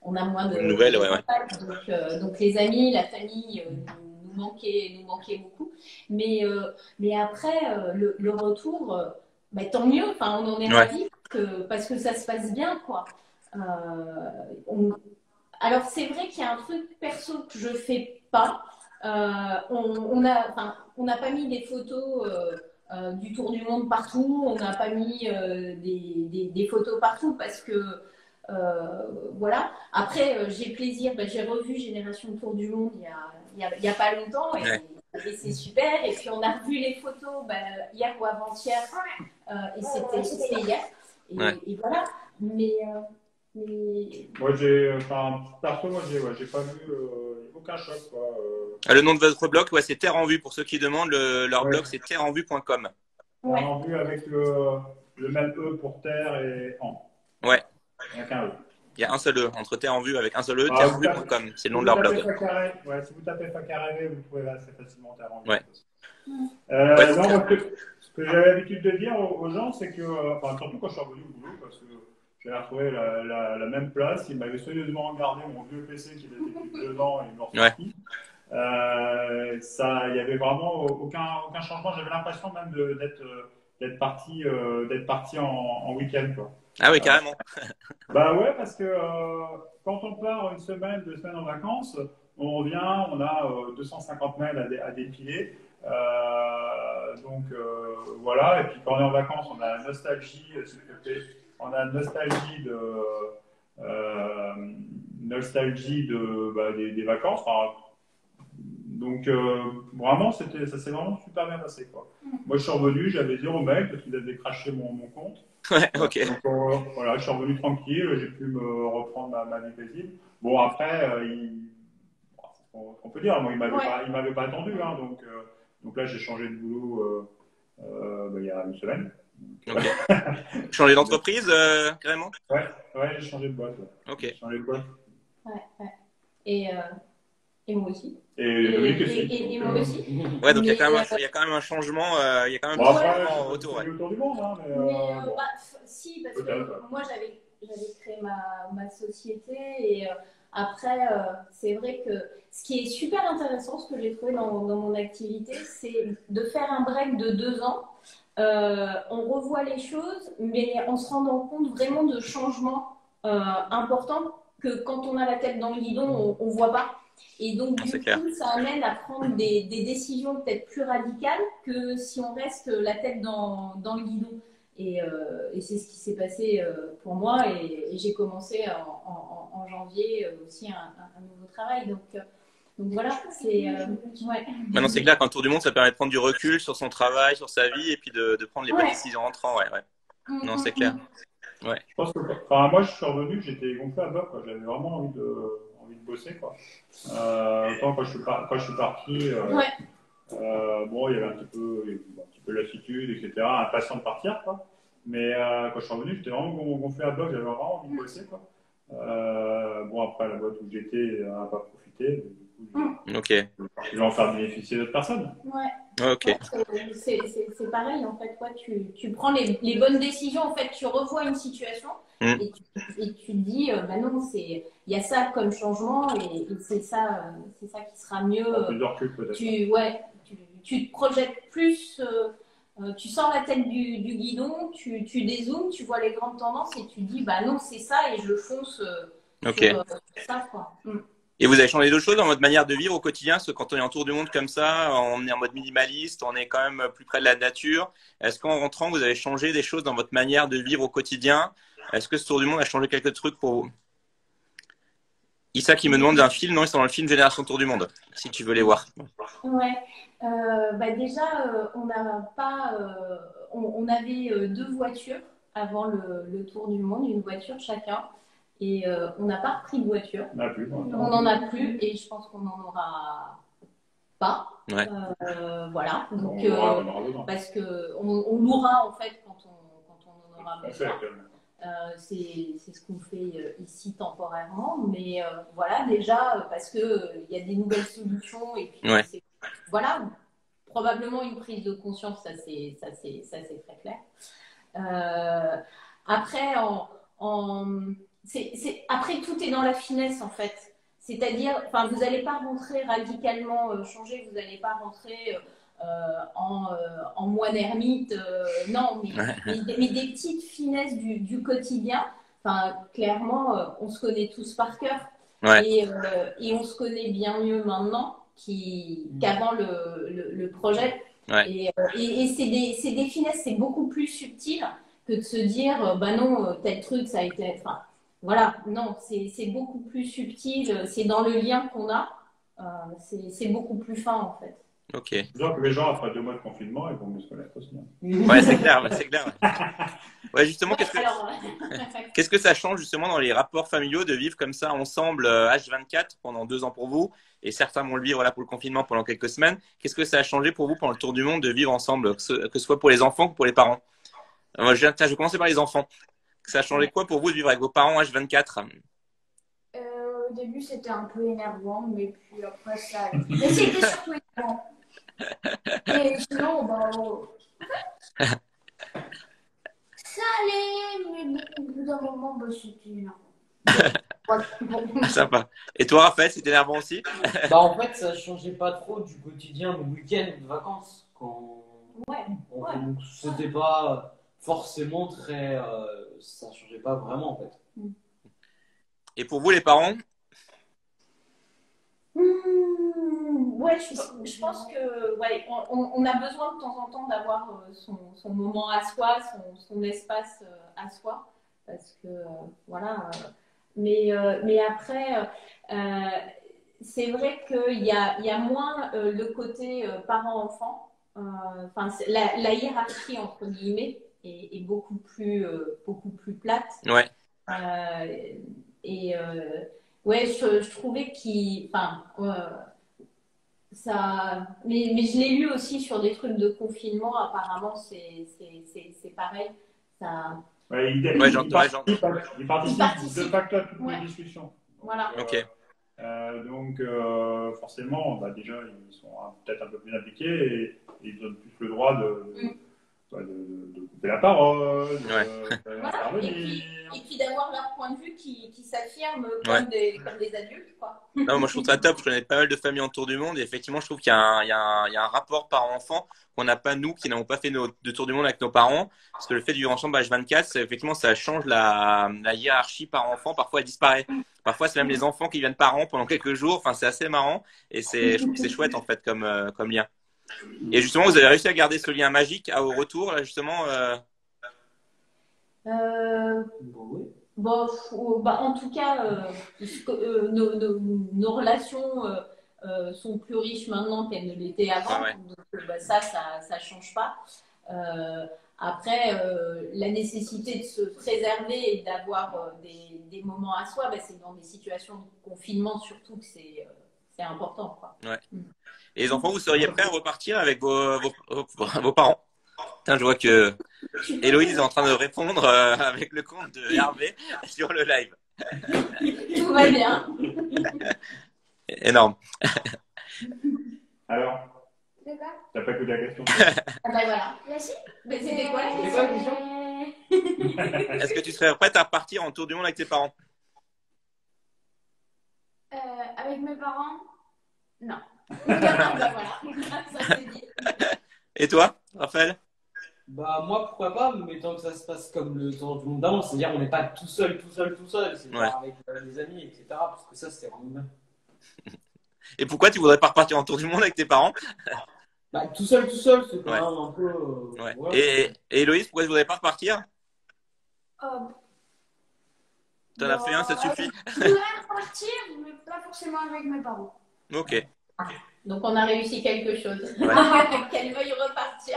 Speaker 3: on a moins
Speaker 1: Une nouvelle,
Speaker 3: de
Speaker 1: ouais, ouais.
Speaker 3: contacts. Donc les amis, la famille nous manquaient beaucoup. Mais après, le retour, tant mieux, enfin, on en est
Speaker 1: Ouais.
Speaker 3: ravis parce que ça se passe bien, quoi. Euh, on, alors, c'est vrai qu'il y a un truc perso que je fais pas. On n'a pas mis des photos du tour du monde partout. On n'a pas mis des photos partout parce que voilà. Après, j'ai plaisir. J'ai revu Génération Tour du Monde il y a pas longtemps
Speaker 1: Ouais.
Speaker 3: et c'est super. Et puis on a revu les photos hier ou avant-hier et c'était hier.
Speaker 1: Ouais.
Speaker 3: Et voilà. Mais
Speaker 2: Moi, perso, moi, j'ai pas vu aucun choc, quoi.
Speaker 1: Le nom de votre blog, ouais, c'est Terre en Vue. Pour ceux qui demandent, leur
Speaker 2: Ouais.
Speaker 1: blog, c'est terreenvue.com.
Speaker 3: ouais.
Speaker 2: En vue avec le même E pour terre et en.
Speaker 1: Ouais.
Speaker 2: Il n'y a qu'un E.
Speaker 1: Il y a un seul E, entre Terre en Vue avec un seul E,
Speaker 2: Ah,
Speaker 1: terreenvue.com. C'est le nom de leur blog.
Speaker 2: Si vous tapez Facaré, vous trouvez assez facilement terre en vue.
Speaker 1: Ouais. Ouais, c'est
Speaker 2: Non,
Speaker 1: clair.
Speaker 2: moi, ce que j'avais l'habitude de dire aux gens, c'est que, surtout quand je suis revenu au boulot, parce que j'avais retrouvé la même place, ils m'avaient soigneusement regardé mon vieux PC qui était depuis 2 ans et ils m'ont ressorti. Il n'y avait vraiment aucun changement. J'avais l'impression même d'être parti en week-end, quoi.
Speaker 1: Ah oui, carrément.
Speaker 2: Bah ouais, parce que quand on part une semaine, 2 semaines en vacances, on revient, on a 250 mails à dépiler. Voilà, et puis quand on est en vacances, on a la nostalgie, s'il te plaît, on a nostalgie des vacances. Enfin, donc vraiment, ça s'est vraiment super bien passé, quoi. Moi, je suis revenu, j'avais 0 mail parce qu'ils avaient craché mon compte.
Speaker 1: Ouais, ok.
Speaker 2: Donc voilà, je suis revenu tranquille, j'ai pu me reprendre ma vie paisible. Bon, après, on peut dire, moi, il m'avait pas attendu, hein, donc là, j'ai changé de boulot il y a une semaine.
Speaker 1: Ok. Changer d'entreprise, carrément?
Speaker 2: Ouais, j'ai changé de boîte. Ouais.
Speaker 1: Ok.
Speaker 2: J'ai changé de boîte.
Speaker 3: Ouais. Et moi aussi.
Speaker 2: Et Dominique aussi.
Speaker 3: Et moi aussi.
Speaker 1: Ouais, donc il y a
Speaker 3: Mais,
Speaker 1: quand même un changement, il y a quand même
Speaker 2: Bon,
Speaker 1: un
Speaker 2: après,
Speaker 1: changement
Speaker 2: je
Speaker 1: autour.
Speaker 2: suis
Speaker 1: Ouais.
Speaker 2: autour du monde, hein, mais bon.
Speaker 3: si, parce
Speaker 2: Peut-être,
Speaker 3: que moi j'avais créé ma société et après, c'est vrai que ce qui est super intéressant, ce que j'ai trouvé dans mon activité, c'est de faire un break de 2 ans. On revoit les choses, mais en se rendant compte vraiment de changements importants que quand on a la tête dans le guidon, on ne voit pas. Et donc, du coup, ça amène à prendre des décisions peut-être plus radicales que si on reste la tête dans le guidon. Et c'est ce qui s'est passé pour moi. Et j'ai commencé en janvier aussi un nouveau travail. Donc voilà, c'est. Ouais.
Speaker 1: Maintenant, c'est clair qu'un tour du monde, ça permet de prendre du recul sur son travail, sur sa vie, et puis de prendre les bonnes décisions en rentrant. Ouais. Non, c'est clair. Ouais.
Speaker 2: Je pense que, moi, je suis revenu, j'étais gonflé à bloc, quoi. J'avais vraiment envie de bosser, quoi. Autant quand je suis parti, Bon, il y avait un petit peu de lassitude, etc., impatient de partir, quoi. Mais quand je suis revenu, j'étais vraiment gonflé à bloc, j'avais vraiment envie de bosser, quoi. Bon, après, la boîte où j'étais n'a pas profité. Du coup,
Speaker 1: Ok.
Speaker 2: je vais en faire bénéficier d'autres personnes.
Speaker 3: Ouais.
Speaker 1: Ok.
Speaker 3: Ouais, c'est pareil, en fait. Ouais, tu prends les bonnes décisions, en fait, tu revois une situation et tu te dis, bah non, il y a ça comme changement et c'est ça qui sera mieux.
Speaker 2: Plus de recul, peut-être.
Speaker 3: Tu te projettes plus, tu sors la tête du guidon, tu dézoomes, tu vois les grandes tendances et tu te dis, bah non, c'est ça et je fonce
Speaker 1: Ok.
Speaker 3: sur ça, quoi.
Speaker 1: Et vous avez changé d'autres choses dans votre manière de vivre au quotidien? Parce que quand on est en tour du monde comme ça, on est en mode minimaliste, on est quand même plus près de la nature. Est-ce qu'en rentrant, vous avez changé des choses dans votre manière de vivre au quotidien? Est-ce que ce tour du monde a changé quelques trucs pour vous? Issa qui me demande d'un film. Non, ils sont dans le film Génération Tour du Monde, si tu veux les voir.
Speaker 3: Ouais. Bah déjà, on n'a pas, on avait 2 voitures avant le tour du monde, une voiture chacun, et on n'a pas repris de voiture.
Speaker 2: On n'a plus.
Speaker 3: On n'en a plus, et je pense qu'on n'en aura pas.
Speaker 1: Ouais.
Speaker 3: Voilà. Donc,
Speaker 2: On aura besoin.
Speaker 3: parce que on louera en fait quand on en aura
Speaker 2: On fait
Speaker 3: besoin.
Speaker 2: actuellement.
Speaker 3: C'est ce qu'on fait ici temporairement, mais voilà, déjà parce que il y a des nouvelles solutions et puis
Speaker 1: Ouais.
Speaker 3: voilà, probablement une prise de conscience, ça c'est très clair. Après, après tout est dans la finesse en fait. C'est-à-dire, enfin, vous n'allez pas rentrer radicalement changer, vous n'allez pas rentrer en moine ermite, non, mais des petites finesses du quotidien. Enfin, clairement, on se connaît tous par cœur.
Speaker 1: Ouais.
Speaker 3: Et on se connaît bien mieux maintenant qu'avant le projet.
Speaker 1: Ouais.
Speaker 3: Et c'est des finesses, c'est beaucoup plus subtil que de se dire, bah non, tel truc, ça a été. Enfin, voilà, non, c'est beaucoup plus subtil, c'est dans le lien qu'on a, c'est beaucoup plus fin en fait.
Speaker 1: Ok.
Speaker 2: Disons que les gens, après 2 mois de confinement, ils vont mieux se connaître aussi.
Speaker 1: Ouais, c'est clair, c'est clair. Ouais, justement,
Speaker 3: Ouais,
Speaker 1: qu'est-ce que ça change justement dans les rapports familiaux de vivre comme ça ensemble H24 pendant 2 ans pour vous, et certains vont le vivre là pour le confinement pendant quelques semaines. Qu'est-ce que ça a changé pour vous pendant le tour du monde de vivre ensemble, que ce soit pour les enfants ou pour les parents? Je vais commencer par les enfants. Ça a changé quoi pour vous de vivre avec vos parents H24?
Speaker 4: Au début, c'était un peu énervant, mais puis après, ça allait. Mais c'était surtout énervant. Et sinon, bah, ça allait, mais bon, au bout d'un moment, bah, c'était énervant.
Speaker 1: Sympa. Et toi, Raphaël, c'était énervant aussi?
Speaker 5: Bah, en fait, ça changeait pas trop du quotidien, le week-end, de vacances. Donc, c'était pas forcément très. Ça changeait pas vraiment, en fait.
Speaker 1: Et pour vous, les parents?
Speaker 3: Ouais, je pense que ouais, on a besoin de temps en temps d'avoir son moment à soi, son espace à soi, parce que voilà. Mais après, c'est vrai qu'il y a moins le côté parent-enfant. Enfin, la hiérarchie entre guillemets est beaucoup plus plate.
Speaker 1: Ouais.
Speaker 3: Ouais, je trouvais qu'il, enfin, ça, mais je l'ai lu aussi sur des trucs de confinement. Apparemment, c'est pareil. Ça,
Speaker 2: Ouais, il participe de facto à toutes les discussions.
Speaker 3: Voilà.
Speaker 1: Ok.
Speaker 2: Donc, forcément, bah, déjà, ils sont peut-être un peu plus impliqués et ils donnent plus le droit de couper la parole,
Speaker 3: voilà. Et puis d'avoir leur point de vue qui s'affirme comme des adultes, quoi.
Speaker 1: Non, moi, je trouve ça top. Je connais pas mal de familles autour du monde et effectivement, je trouve qu'il y a un rapport parent-enfant qu'on n'a pas, nous, qui n'avons pas fait de tour du monde avec nos parents. Parce que le fait de vivre ensemble à H24, effectivement, ça change la hiérarchie parent-enfant. Parfois, elle disparaît. Parfois, c'est même les enfants qui deviennent parents pendant quelques jours. Enfin, c'est assez marrant et je trouve que c'est chouette, en fait, comme lien. Et justement, vous avez réussi à garder ce lien magique au retour, là, justement
Speaker 3: Oui. Bon, bah, en tout cas, nos relations sont plus riches maintenant qu'elles ne l'étaient avant.
Speaker 1: Ah ouais.
Speaker 3: Donc, bah, ça change pas. Après, la nécessité de se préserver et d'avoir des moments à soi, bah, c'est dans des situations de confinement surtout que c'est c'est important, quoi.
Speaker 1: Ouais. Et les enfants, vous seriez prêts à repartir avec vos parents? Putain, je vois que Héloïse est en train de répondre avec le compte de Hervé sur le live.
Speaker 3: Tout va bien.
Speaker 1: Énorme.
Speaker 2: Alors,
Speaker 4: C'est quoi?
Speaker 2: t'as pas écouté la question?
Speaker 3: Ah bah voilà.
Speaker 4: Là, si.
Speaker 3: Mais c'était quoi la
Speaker 5: C'est
Speaker 3: question?
Speaker 5: quoi la question?
Speaker 1: Est-ce que tu serais prête à repartir en tour du monde avec tes parents?
Speaker 4: Avec mes parents? Non.
Speaker 3: Bah voilà, ça c'est dit.
Speaker 1: Et toi, Raphaël?
Speaker 5: Bah moi pourquoi pas, mais tant que ça se passe comme le tour du monde d'avant, c'est-à-dire on n'est pas tout seul, c'est-à-dire
Speaker 1: Ouais.
Speaker 5: avec des amis, etc. Parce que ça c'est vraiment bien.
Speaker 1: Et pourquoi tu voudrais pas repartir en tour du monde avec tes parents?
Speaker 5: Bah tout seul, c'est quand
Speaker 1: Ouais.
Speaker 5: même un peu.
Speaker 1: Ouais.
Speaker 5: Voilà.
Speaker 1: Et Héloïse, pourquoi tu voudrais pas repartir? T'en as fait un, ça suffit?
Speaker 4: Je voudrais repartir, mais pas forcément avec mes parents.
Speaker 1: Ok.
Speaker 3: Donc on a réussi quelque chose.
Speaker 1: Ouais.
Speaker 3: Qu'elle veuille repartir.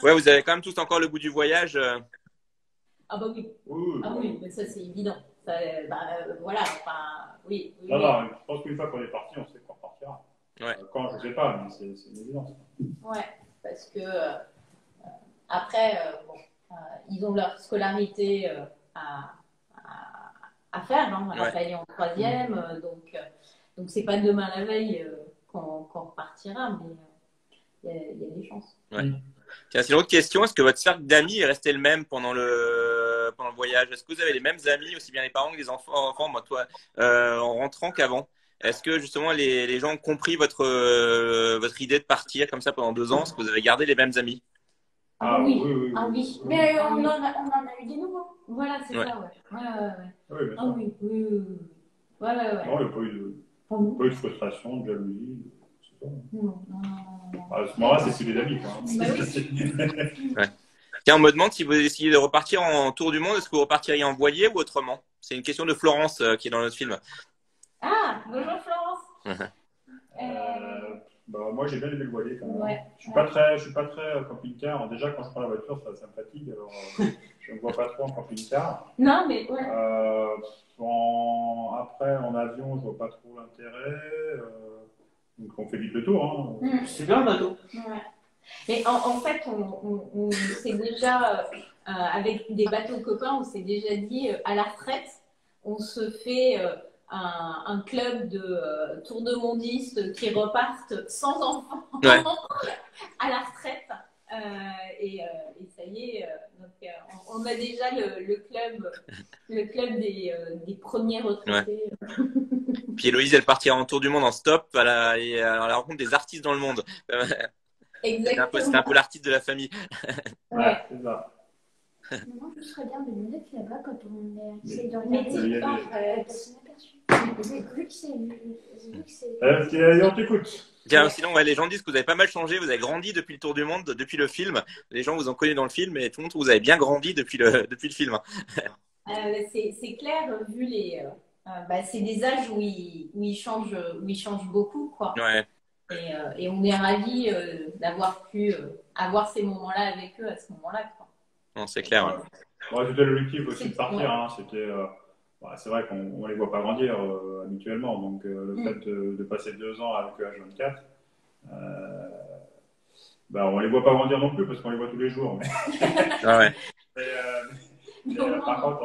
Speaker 1: Ouais, vous avez quand même tous encore le goût du voyage.
Speaker 3: Ah bah oui.
Speaker 2: Oui.
Speaker 3: Ah oui, mais ça c'est évident. Ça, voilà, enfin, oui.
Speaker 2: Non, non, je pense qu'une fois qu'on est parti, on sait qu'on repartira.
Speaker 1: Ouais.
Speaker 2: Quand, je sais pas, mais c'est une évidence.
Speaker 3: Ouais, parce que après, bon, ils ont leur scolarité à faire. Hein.
Speaker 1: Ouais.
Speaker 3: Raphaël est en troisième, donc c'est pas demain la veille qu'on repartira, mais il y a des chances.
Speaker 1: Tiens, c'est une autre question. Est-ce que votre cercle d'amis est resté le même pendant le voyage? Est-ce que vous avez les mêmes amis, aussi bien les parents que les enfants, moi, toi, en rentrant qu'avant? Est-ce que justement les gens ont compris votre idée de partir comme ça pendant 2 ans? Est-ce que vous avez gardé les mêmes amis?
Speaker 3: Ah oui.
Speaker 2: Oui.
Speaker 3: Ah oui.
Speaker 4: Mais on en a eu des nouveaux.
Speaker 3: Voilà, c'est
Speaker 1: Ouais.
Speaker 3: ça, ouais. Ouais.
Speaker 2: Oui, bien
Speaker 3: Ah
Speaker 2: sûr.
Speaker 3: oui. Ouais.
Speaker 2: Non, il n'y a pas eu
Speaker 3: Pardon?
Speaker 2: de frustration, de jalousie. C'est ça.
Speaker 3: Non.
Speaker 2: À ce moment-là, c'est celui des amis. Quoi.
Speaker 3: Bah
Speaker 1: Tiens, on me demande si vous décidez de repartir en tour du monde, est-ce que vous repartiriez en voilier ou autrement? C'est une question de Florence qui est dans notre film.
Speaker 3: Ah, bonjour Florence.
Speaker 2: Bah, moi, j'ai bien aimé le voilier quand même.
Speaker 3: Ouais.
Speaker 2: Je suis pas très camping-car. Alors, déjà, quand je prends la voiture, ça me fatigue. Alors, je ne vois pas trop en camping-car.
Speaker 3: Non, mais ouais.
Speaker 2: Après, en avion, je vois pas trop l'intérêt. Donc, on fait vite le tour. Hein.
Speaker 5: C'est bien le bateau.
Speaker 3: Ouais. Mais en fait, on s'est déjà, avec des bateaux copains, on s'est déjà dit, à la retraite, on se fait un club de tour de mondistes qui repartent sans enfants
Speaker 1: Ouais.
Speaker 3: à la retraite. Et ça y est, donc, on a déjà le club des premiers retraités.
Speaker 1: Puis Héloïse, elle partira en tour du monde en stop à la rencontre des artistes dans le monde.
Speaker 3: Exactement.
Speaker 1: C'était un peu l'artiste de la famille.
Speaker 3: Ouais.
Speaker 2: C'est ça.
Speaker 4: Moi, je serais bien de me mettre là-bas quand on essaie de
Speaker 3: Mais
Speaker 4: regarder.
Speaker 3: t'es pas
Speaker 4: Passer inaperçu. Vu que c'est.
Speaker 2: On t'écoute.
Speaker 1: Tiens, sinon, ouais, les gens disent que vous avez pas mal changé, vous avez grandi depuis le tour du monde, depuis le film. Les gens vous ont connu dans le film et tout le monde trouve que vous avez bien grandi depuis le film.
Speaker 3: C'est clair, vu les. C'est des âges où ils changent beaucoup, quoi.
Speaker 1: Ouais.
Speaker 3: Et on est ravis d'avoir pu avoir ces moments-là avec eux à ce moment-là, quoi.
Speaker 1: Non, c'est clair. Ouais.
Speaker 2: Bon, c'était l'objectif aussi de partir.
Speaker 3: Ouais.
Speaker 2: Hein. C'est vrai qu'on les voit pas grandir habituellement. Donc, le fait de passer 2 ans avec eux à H24, on les voit pas grandir non plus parce qu'on les voit tous les jours.
Speaker 1: Ouais.
Speaker 2: Par contre,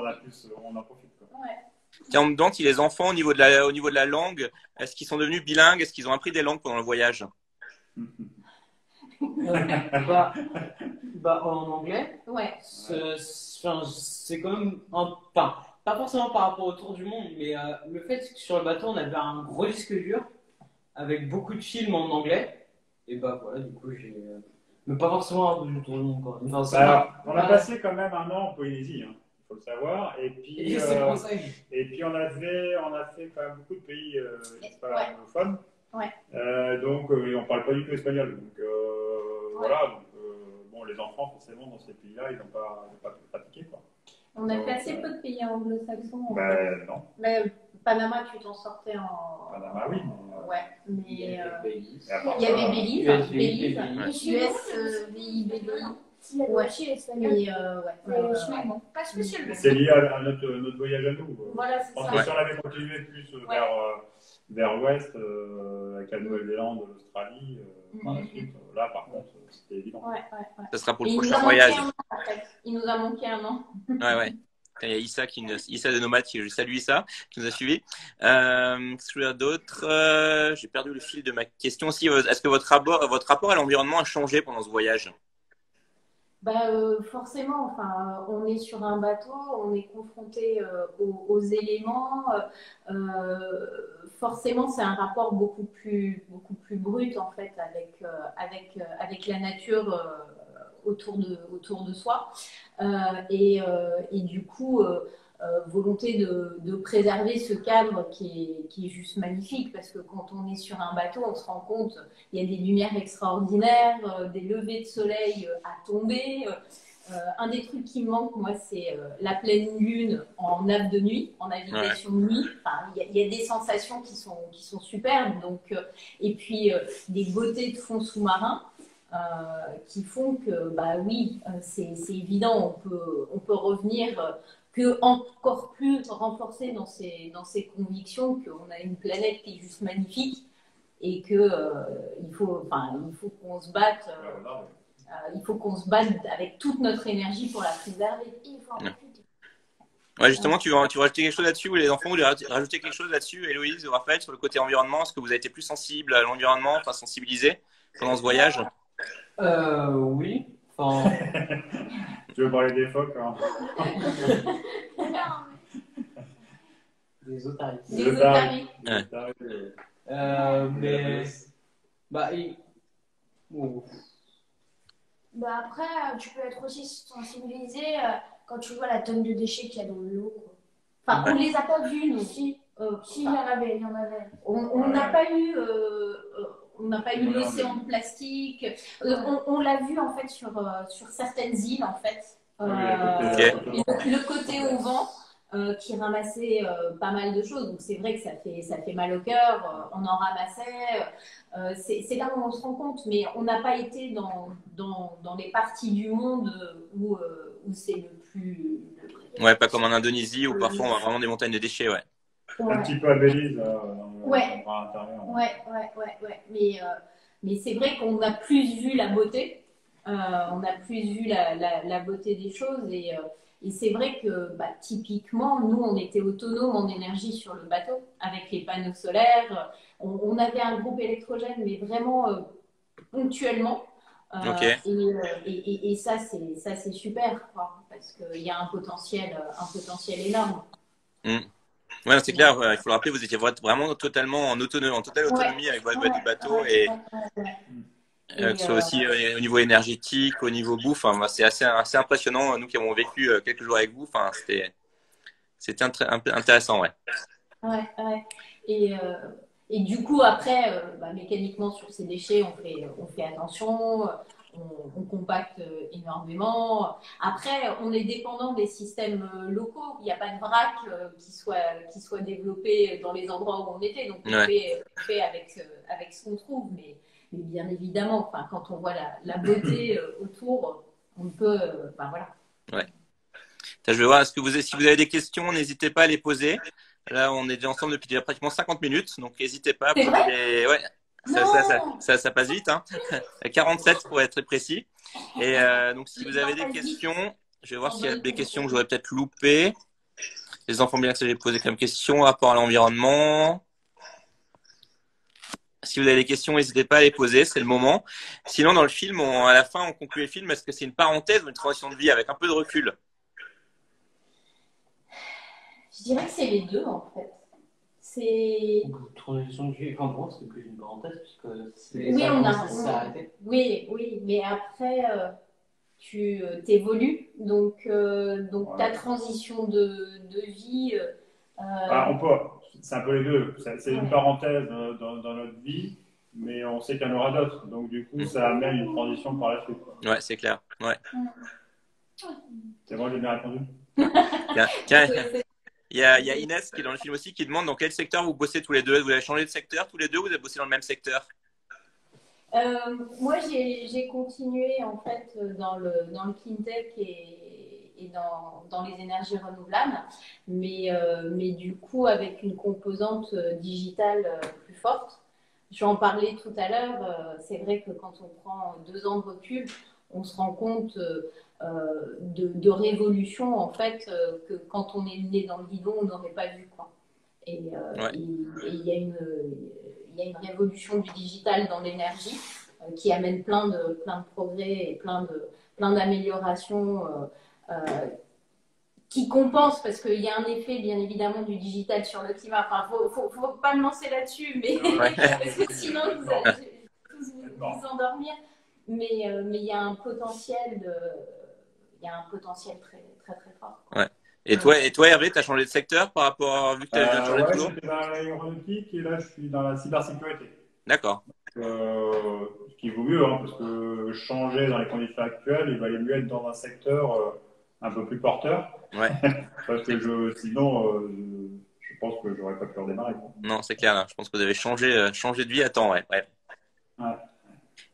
Speaker 2: on en profite. Quoi.
Speaker 3: Ouais.
Speaker 1: Tiens, on me demande si les enfants, au niveau de la langue, est-ce qu'ils sont devenus bilingues? Est-ce qu'ils ont appris des langues pendant le voyage?
Speaker 5: En anglais,
Speaker 3: Ouais.
Speaker 5: c'est quand même pas forcément par rapport au tour du monde, mais le fait que sur le bateau on avait un gros disque dur avec beaucoup de films en anglais, et voilà, du coup mais pas forcément un peu du tour du monde quoi. Enfin,
Speaker 2: on a passé quand même 1 an en Polynésie, il faut le savoir, et puis
Speaker 5: c'est pour ça
Speaker 2: on a fait quand même beaucoup de pays hispanophones.
Speaker 3: Ouais.
Speaker 2: Donc on parle pas du tout espagnol. Donc voilà. Donc, les enfants forcément dans ces pays-là, ils n'ont pas pratiqué quoi.
Speaker 3: On a fait assez peu de pays anglo-saxons.
Speaker 2: Non.
Speaker 3: Mais Panama, tu t'en sortais en.
Speaker 2: Panama, oui.
Speaker 3: Ouais, mais.
Speaker 5: Belize.
Speaker 3: Il y avait Belize,
Speaker 5: US,
Speaker 3: US, VI, Belize.
Speaker 4: S'il y a
Speaker 3: Ouais.
Speaker 4: aussi l'espagnol.
Speaker 3: Mais
Speaker 4: Sinon, non, pas spécialement.
Speaker 2: C'est lié à notre voyage à nous.
Speaker 4: Voilà,
Speaker 2: Je
Speaker 4: c'est
Speaker 2: pense
Speaker 4: ça.
Speaker 2: que si on avait continué plus vers l'ouest, avec la Nouvelle-Zélande, l'Australie, par la suite, là par contre, c'était évident.
Speaker 3: Ouais.
Speaker 1: Ça sera pour
Speaker 3: Et
Speaker 1: le
Speaker 3: il nous
Speaker 1: prochain
Speaker 3: a manqué
Speaker 1: voyage.
Speaker 3: un an, en fait. Il nous a manqué un an.
Speaker 1: Ouais. Il y a Issa de Nomade, je salue Issa, qui nous a suivis. Qu'est-ce que je veux dire d'autre? J'ai perdu le fil de ma question aussi. Est-ce que votre rapport à l'environnement a changé pendant ce voyage?
Speaker 3: Forcément, enfin, on est sur un bateau, on est confronté aux éléments. Forcément, c'est un rapport beaucoup plus brut en fait avec la nature autour de soi. Et du coup, volonté de préserver ce cadre qui est juste magnifique parce que quand on est sur un bateau, on se rend compte il y a des lumières extraordinaires, des levées de soleil à tomber. Un des trucs qui me manque, moi, c'est la pleine lune en nav de nuit, en navigation de nuit. Enfin, il y a des sensations qui sont superbes. Donc, et puis, des beautés de fond sous-marin qui font que, bah oui, c'est évident, on peut revenir que encore plus renforcé dans ses convictions qu'on a une planète qui est juste magnifique et que il faut qu'on se batte. Il faut qu'on se batte avec toute notre énergie pour la préserver. Il faut en profiter.
Speaker 1: Ouais, justement, tu veux rajouter quelque chose là-dessus ou les enfants voulaient rajouter quelque chose là-dessus, Héloïse ou Raphaël, sur le côté environnement? Est-ce que vous avez été plus sensible à l'environnement, enfin sensibilisé pendant ce voyage?
Speaker 5: Oui. Enfin,
Speaker 2: Tu veux parler des phoques hein?
Speaker 5: des otaries.
Speaker 3: Des otaries.
Speaker 5: Mais oh.
Speaker 4: Bah après, tu peux être aussi sensibilisé quand tu vois la tonne de déchets qu'il y a dans l'eau.
Speaker 3: Enfin, on les a pas vus, nous.
Speaker 4: Si, il y en avait.
Speaker 3: On n'a pas eu. On n'a pas eu l'océan de plastique. On l'a vu en fait sur certaines îles en fait. Le côté au vent qui ramassait pas mal de choses. Donc c'est vrai que ça fait mal au cœur. On en ramassait. C'est là où on se rend compte. Mais on n'a pas été dans les parties du monde où c'est le plus.
Speaker 1: Ouais, pas comme en Indonésie où parfois on a vraiment des montagnes de déchets, ouais.
Speaker 2: Un petit peu à Belize,
Speaker 3: ouais. Mais c'est vrai qu'on a plus vu la beauté, on a plus vu la beauté des choses et c'est vrai que typiquement, nous, on était autonomes en énergie sur le bateau avec les panneaux solaires. On avait un groupe électrogène, mais vraiment ponctuellement. Et ça, c'est super, quoi, parce qu'il y a un potentiel énorme.
Speaker 1: Ouais, c'est clair, il faut le rappeler, vous étiez vraiment totalement en totale autonomie avec votre bateau et que ce soit aussi au niveau énergétique, au niveau bouffe, enfin, c'est assez impressionnant, nous qui avons vécu quelques jours avec vous, enfin, c'était intéressant, ouais.
Speaker 3: Et du coup, après, mécaniquement, sur ces déchets, on fait attention, on compacte énormément. Après, on est dépendant des systèmes locaux. Il n'y a pas de vrac qui soit développé dans les endroits où on était. Donc, on fait avec ce qu'on trouve. Mais bien évidemment, quand on voit la beauté autour, on peut… voilà.
Speaker 1: Ouais. Je vais voir, si vous avez des questions, n'hésitez pas à les poser. Là, on est déjà ensemble depuis déjà pratiquement 50 minutes, donc n'hésitez pas. Ouais, ça passe vite, hein. 47 pour être très précis. Et donc, si vous avez des questions, je vais voir s'il y a des questions que j'aurais peut-être loupées. Les enfants bien que ça, j'ai posé comme question par rapport à l'environnement. Si vous avez des questions, n'hésitez pas à les poser, c'est le moment. Sinon, dans le film, à la fin, on conclut le film. Est-ce que c'est une parenthèse ou une transition de vie avec un peu de recul?
Speaker 3: Je dirais que c'est les deux, en fait. C'est…
Speaker 5: Transition de vie, enfin, pour moi, c'est plus une parenthèse, puisque
Speaker 3: s'est arrêté. Oui, mais après, tu t'évolues, donc ta transition de vie…
Speaker 2: c'est un peu les deux. C'est une parenthèse dans notre vie, mais on sait qu'il y en aura d'autres. Donc, du coup, ça amène une transition par la suite.
Speaker 1: Ouais, c'est clair. Ouais.
Speaker 2: C'est bon, j'ai bien répondu.
Speaker 1: Tiens, il y a Inès qui est dans le film aussi qui demande dans quel secteur vous bossez tous les deux. Vous avez changé de secteur tous les deux ou vous avez bossé dans le même secteur?
Speaker 3: Moi, j'ai continué en fait dans le clean tech et dans les énergies renouvelables, mais du coup avec une composante digitale plus forte. J'en parlais tout à l'heure, c'est vrai que quand on prend 2 ans de recul, on se rend compte de révolutions en fait que quand on est né dans le guidon, on n'aurait pas vu quoi. Et
Speaker 1: Ouais.
Speaker 3: il y a une révolution du digital dans l'énergie qui amène plein de progrès et plein d'améliorations qui compensent parce qu'il y a un effet bien évidemment du digital sur le climat. Enfin, faut pas me lancer là-dessus, mais
Speaker 1: Ouais.
Speaker 3: parce que sinon vous allez tous vous endormir. Mais il y a un potentiel très très très fort.
Speaker 1: Ouais. Et toi, Hervé, tu as changé de secteur par rapport, vu que tu as changé de
Speaker 2: Ouais,
Speaker 1: boulot?
Speaker 2: j'étais dans l'aéronautique et là, je suis dans la cybersécurité.
Speaker 1: D'accord.
Speaker 2: Ce qui vaut mieux, hein, parce que changer dans les conditions actuelles, il valait mieux être dans un secteur un peu plus porteur.
Speaker 1: Ouais.
Speaker 2: Parce que sinon, je pense que j'aurais pas pu redémarrer.
Speaker 1: Non, c'est clair. Là. Je pense que vous avez changé de vie à temps. Ouais. Ouais.
Speaker 2: Ouais.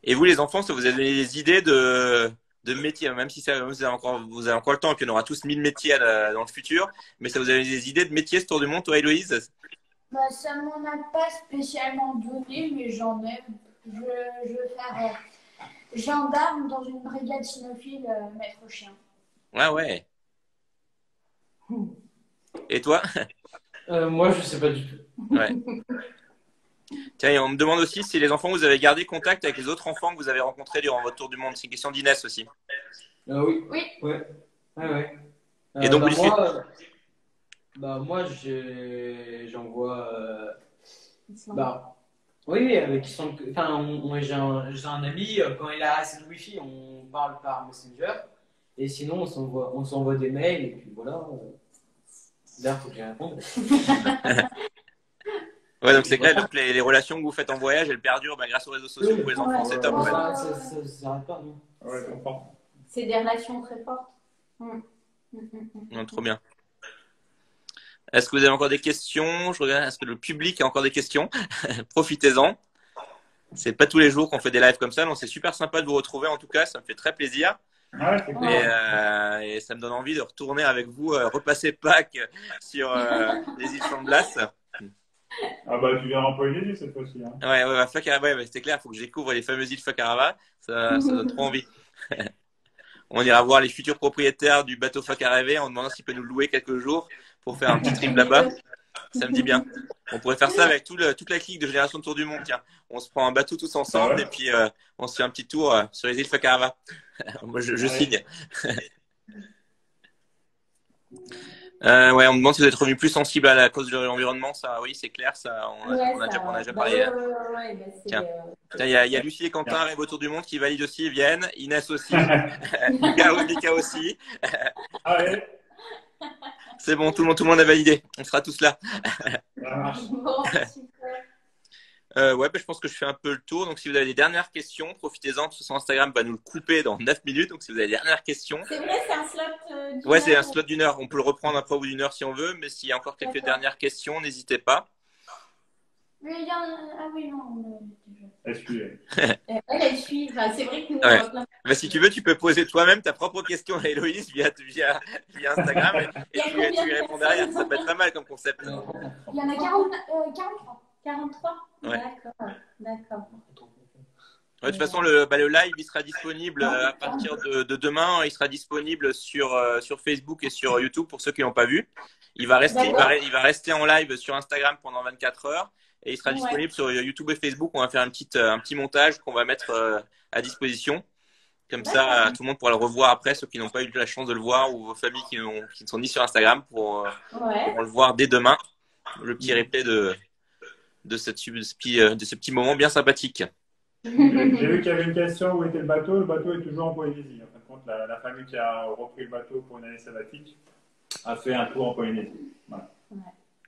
Speaker 1: Et vous, les enfants, ça vous a donné des idées de métiers, même si vous avez encore le temps, et puis on aura tous 1000 métiers dans le futur, mais ça vous a donné des idées de métiers ce tour du monde, toi, Héloïse?
Speaker 4: Bah, ça m'en a pas spécialement donné, mais j'en ai. Je veux faire gendarme dans une brigade cynophile, maître chien.
Speaker 1: Ouais, ouais. Et toi?
Speaker 5: Moi, je sais pas du tout.
Speaker 1: Ouais. Tiens, et on me demande aussi si les enfants, vous avez gardé contact avec les autres enfants que vous avez rencontrés durant votre tour du monde. C'est une question d'Inès aussi.
Speaker 5: Oui.
Speaker 4: Oui.
Speaker 5: Ouais. Ouais, ouais.
Speaker 1: Et donc, vous discutez.
Speaker 5: Moi, j'en vois. Oui, avec qui sont. Enfin, j'ai un ami, quand il a assez de wifi, on parle par Messenger. Et sinon, on s'envoie des mails, et puis voilà. Là, il faut que j'y réponde.
Speaker 1: Ouais, donc c'est clair. Donc les relations que vous faites en voyage, elles perdurent grâce aux réseaux sociaux pour les enfants. C'est top.
Speaker 2: Ouais.
Speaker 1: Ouais.
Speaker 5: Ça s'arrête pas, non?
Speaker 2: Ouais, je comprends.
Speaker 3: C'est des relations très fortes.
Speaker 1: Non, trop bien. Est-ce que vous avez encore des questions? Je regarde. Est-ce que le public a encore des questions? Profitez-en. C'est pas tous les jours qu'on fait des lives comme ça. Donc c'est super sympa de vous retrouver. En tout cas, ça me fait très plaisir.
Speaker 2: Ouais, c'est cool.
Speaker 1: Et ça me donne envie de retourner avec vous, repasser Pâques sur les îles sans glace.
Speaker 2: Ah bah tu viendras en Polynésie cette fois-ci. Hein.
Speaker 1: Ouais, Fakarava, ouais, c'est clair, il faut que je découvre les fameuses îles Fakarava. Ça donne trop envie. On ira voir les futurs propriétaires du bateau Fakarava en demandant s'ils peuvent nous louer quelques jours pour faire un petit trip là-bas. Ça me dit bien. On pourrait faire ça avec toute la clique de Génération Tour du Monde. Tiens, on se prend un bateau tous ensemble et puis on se fait un petit tour sur les îles Fakarava. Moi, je signe. Ouais, on me demande si vous êtes revenu plus sensible à la cause de l'environnement. Ça, oui, c'est clair. Ça, on a déjà parlé. Tiens, il y a Lucie et Quentin arrivent autour du monde qui valident aussi, ils viennent. Inès aussi. Mika aussi.
Speaker 2: Ah ouais.
Speaker 1: C'est bon, tout le monde a validé. On sera tous là.
Speaker 2: Ça marche.
Speaker 3: Bon, super.
Speaker 1: Ouais, je pense que je fais un peu le tour. Donc, si vous avez des dernières questions, profitez-en. De toute façon, Instagram va nous le couper dans 9 minutes. Donc, si vous avez des dernières questions.
Speaker 3: C'est vrai, c'est un slot d'une
Speaker 1: Ouais, c'est
Speaker 3: heure.
Speaker 1: un slot d'1 heure. On peut le reprendre après au bout d'1 heure si on veut. Mais s'il y a encore quelques
Speaker 3: D'accord.
Speaker 1: dernières questions, n'hésitez pas.
Speaker 4: Mais il y a Ah oui, non, on a déjà.
Speaker 2: Excusez.
Speaker 3: Elle suit. Enfin, c'est vrai que nous,
Speaker 1: Ouais.
Speaker 3: on a plein.
Speaker 1: Mais si tu veux, tu peux poser toi-même ta propre question à Héloïse via Instagram et tu lui réponds derrière. Ça peut être pas mal comme concept.
Speaker 4: Il y en a 43.
Speaker 3: 43.
Speaker 1: Ouais.
Speaker 3: D'accord.
Speaker 1: Ouais, de toute façon, le live, il sera disponible à partir de demain. Il sera disponible sur Facebook et sur YouTube pour ceux qui l'ont pas vu. Il va rester en live sur Instagram pendant 24 heures et il sera disponible sur YouTube et Facebook. On va faire un petit montage qu'on va mettre à disposition. Comme ça, tout le monde pourra le revoir après, ceux qui n'ont pas eu la chance de le voir ou vos familles qui ne sont ni sur Instagram pourront le voir dès demain. Le petit replay de ce petit moment bien sympathique.
Speaker 2: J'ai vu qu'il y avait une question où était le bateau. Le bateau est toujours en Polynésie. En fin de compte, la famille qui a repris le bateau pour une année sabbatique a fait un tour en Polynésie. Voilà.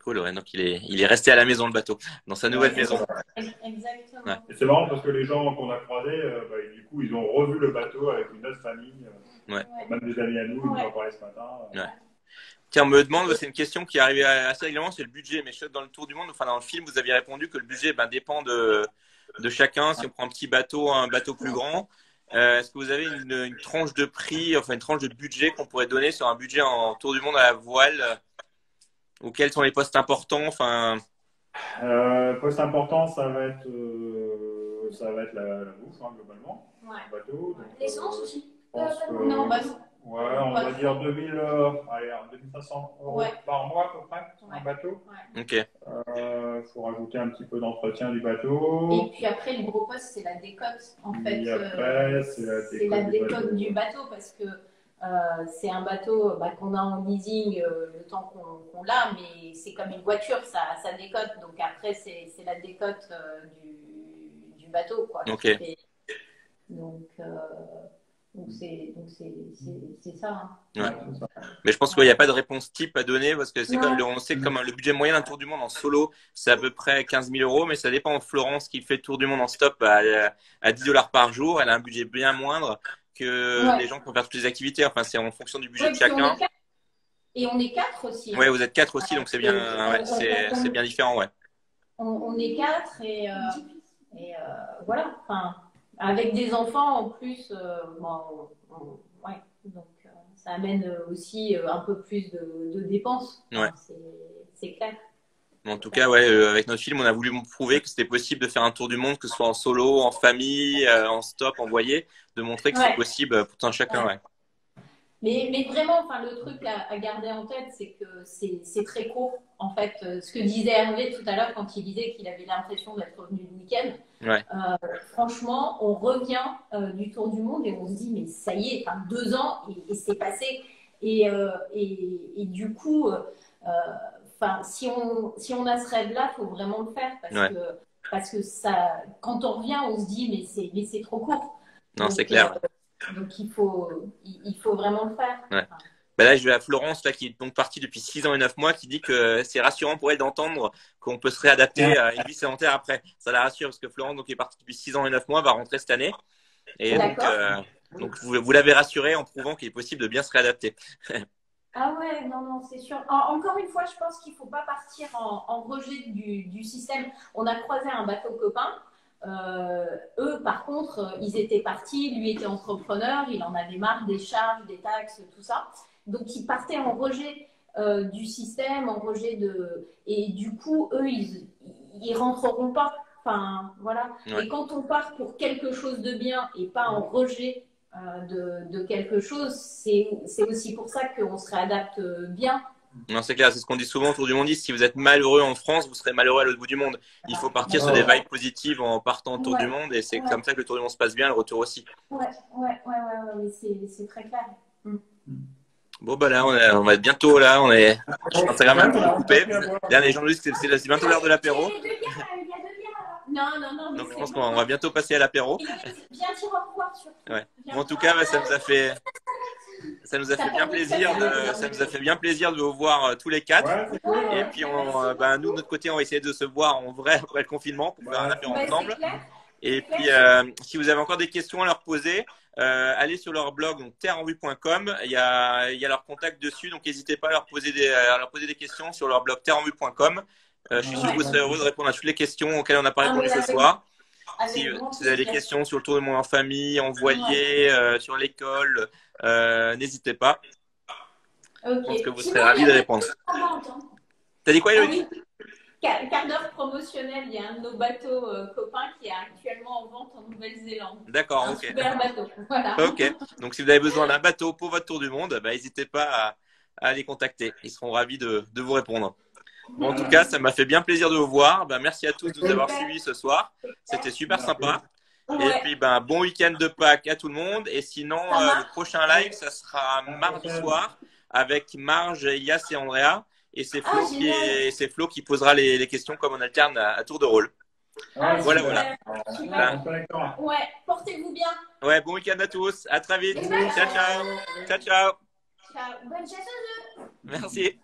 Speaker 1: Cool, ouais. Donc il est resté à la maison, le bateau, dans sa nouvelle maison.
Speaker 3: Exactement.
Speaker 1: Ouais.
Speaker 2: Et c'est marrant parce que les gens qu'on a croisés, du coup, ils ont revu le bateau avec une autre famille. Même des amis à nous, ils nous en parlaient ce matin.
Speaker 1: Tiens, on me demande, c'est une question qui est arrivée assez régulièrement, c'est le budget. Mais je sais que dans le tour du monde, enfin dans le film, vous aviez répondu que le budget dépend de chacun. Si on prend un petit bateau, un bateau plus grand, est-ce que vous avez une tranche de prix, enfin une tranche de budget qu'on pourrait donner sur un budget en tour du monde à la voile, ou quels sont les postes importants, enfin.
Speaker 2: Poste important, ça va être la bouffe, hein, globalement.
Speaker 3: Ouais.
Speaker 2: Le bateau. Donc,
Speaker 4: L'essence aussi.
Speaker 2: je pense que-
Speaker 3: Non, bah,
Speaker 2: Ouais, on va dire 2500 €
Speaker 3: Ouais.
Speaker 2: par mois à peu près,
Speaker 3: Ouais.
Speaker 2: un bateau.
Speaker 1: Ok.
Speaker 2: Faut rajouter un petit peu d'entretien du bateau.
Speaker 3: Et puis après, le gros poste, c'est la décote. En fait,
Speaker 2: Et après, c'est la
Speaker 3: décote du bateau parce que c'est un bateau qu'on a en leasing le temps qu'on l'a, mais c'est comme une voiture, ça décote. Donc après, c'est la décote du bateau, quoi.
Speaker 1: Ok.
Speaker 3: Donc c'est ça. Hein.
Speaker 1: Ouais. Mais je pense qu'il n'y a pas de réponse type à donner parce que c'est
Speaker 3: Non.
Speaker 1: comme on sait que comme le budget moyen d'un tour du monde en solo, c'est à peu près 15 000 €, mais ça dépend. Florence qui fait le tour du monde en stop à 10 $ par jour, elle a un budget bien moindre que les gens qui vont faire toutes les activités. Enfin, c'est en fonction du budget de chacun.
Speaker 3: Et on est 4 aussi. Hein.
Speaker 1: Ouais, vous êtes 4 aussi, donc c'est bien, c'est bien différent, ouais.
Speaker 3: On est 4 et voilà. Enfin, avec des enfants en plus, ouais. Donc ça amène aussi un peu plus de dépenses.
Speaker 1: Ouais.
Speaker 3: C'est clair.
Speaker 1: En tout cas, ouais, avec notre film, on a voulu prouver que c'était possible de faire un tour du monde, que ce soit en solo, en famille, en stop, en voilier, de montrer que c'est possible pour tout un chacun, ouais.
Speaker 3: Mais vraiment, enfin, le truc à garder en tête, c'est que c'est très court. En fait, ce que disait Hervé tout à l'heure quand il disait qu'il avait l'impression d'être revenu le week-end,
Speaker 1: Ouais.
Speaker 3: Franchement, on revient du Tour du Monde et on se dit, mais ça y est, 2 ans et c'est passé. Et du coup, si on a ce rêve-là, il faut vraiment le faire parce que ça, quand on revient, on se dit, mais c'est trop court.
Speaker 1: Non, c'est clair.
Speaker 3: Donc il faut vraiment le faire.
Speaker 1: Ouais. Bah là, je vais à Florence, là, qui est donc partie depuis 6 ans et 9 mois, qui dit que c'est rassurant pour elle d'entendre qu'on peut se réadapter à une vie sédentaire après. Ça la rassure parce que Florence, donc, qui est partie depuis 6 ans et 9 mois, va rentrer cette année. Et donc vous l'avez rassurée en prouvant qu'il est possible de bien se réadapter.
Speaker 3: Ah ouais, non, c'est sûr. Encore une fois, je pense qu'il ne faut pas partir en rejet du système. On a croisé un bateau copain. Eux, par contre, ils étaient partis. Lui était entrepreneur. Il en avait marre des charges, des taxes, tout ça. Donc, ils partaient en rejet du système, en rejet de… Et du coup, eux, ils rentreront pas. Enfin, voilà. Ouais. Et quand on part pour quelque chose de bien et pas en rejet de quelque chose, c'est aussi pour ça qu'on se réadapte bien.
Speaker 1: Non, c'est clair, c'est ce qu'on dit souvent autour du monde. Si vous êtes malheureux en France, vous serez malheureux à l'autre bout du monde. Il faut partir sur des vibes positives en partant autour du monde et c'est comme ça que le tour du monde se passe bien, le retour aussi.
Speaker 3: Ouais, c'est très clair.
Speaker 1: Bon, bah là, on va être bientôt là. On est Instagram un peu coupé. Là, les gens nous disent que c'est bientôt l'heure de l'apéro.
Speaker 3: Non.
Speaker 1: Donc, je pense qu'on va bientôt passer à l'apéro.
Speaker 3: Bien dire au revoir, surtout.
Speaker 1: Ouais. Bon, en tout cas, ça nous a fait bien plaisir de vous voir tous les 4. Ouais, et puis, nous, de notre côté, on va essayer de se voir en vrai après le confinement pour faire un apéro ensemble. Et puis, si vous avez encore des questions à leur poser, allez sur leur blog, donc terreenvue.com. Il y a leur contact dessus, donc n'hésitez pas à leur poser des questions sur leur blog terreenvue.com. Je suis sûr que vous serez heureux de répondre à toutes les questions auxquelles on n'a pas répondu ce soir. Si vous avez des questions sur le tour du monde en famille, en voilier, sur l'école, n'hésitez pas. Je pense que vous serez ravis de répondre. T'as dit quoi, Elodie?
Speaker 3: Quart d'heure promotionnel, il y a un de nos bateaux copains qui est actuellement en vente en Nouvelle-Zélande.
Speaker 1: D'accord, ok.
Speaker 3: Super bateau, voilà.
Speaker 1: Ok, donc si vous avez besoin d'un bateau pour votre tour du monde, n'hésitez pas à les contacter. Ils seront ravis de vous répondre. Bon, en tout cas, ça m'a fait bien plaisir de vous voir. Merci à tous de nous avoir suivis ce soir. C'était super sympa. Et puis, bon week-end de Pâques à tout le monde. Et sinon, le prochain live, ça sera mardi soir avec Marge, Elias et Andrea. Et c'est Flo qui posera les questions comme on alterne à tour de rôle. Voilà.
Speaker 3: Ouais, portez-vous bien.
Speaker 1: Ouais, bon week-end à tous. À très vite. Ciao.
Speaker 3: Ciao.
Speaker 4: Bonne chasse aux œufs.
Speaker 1: Merci.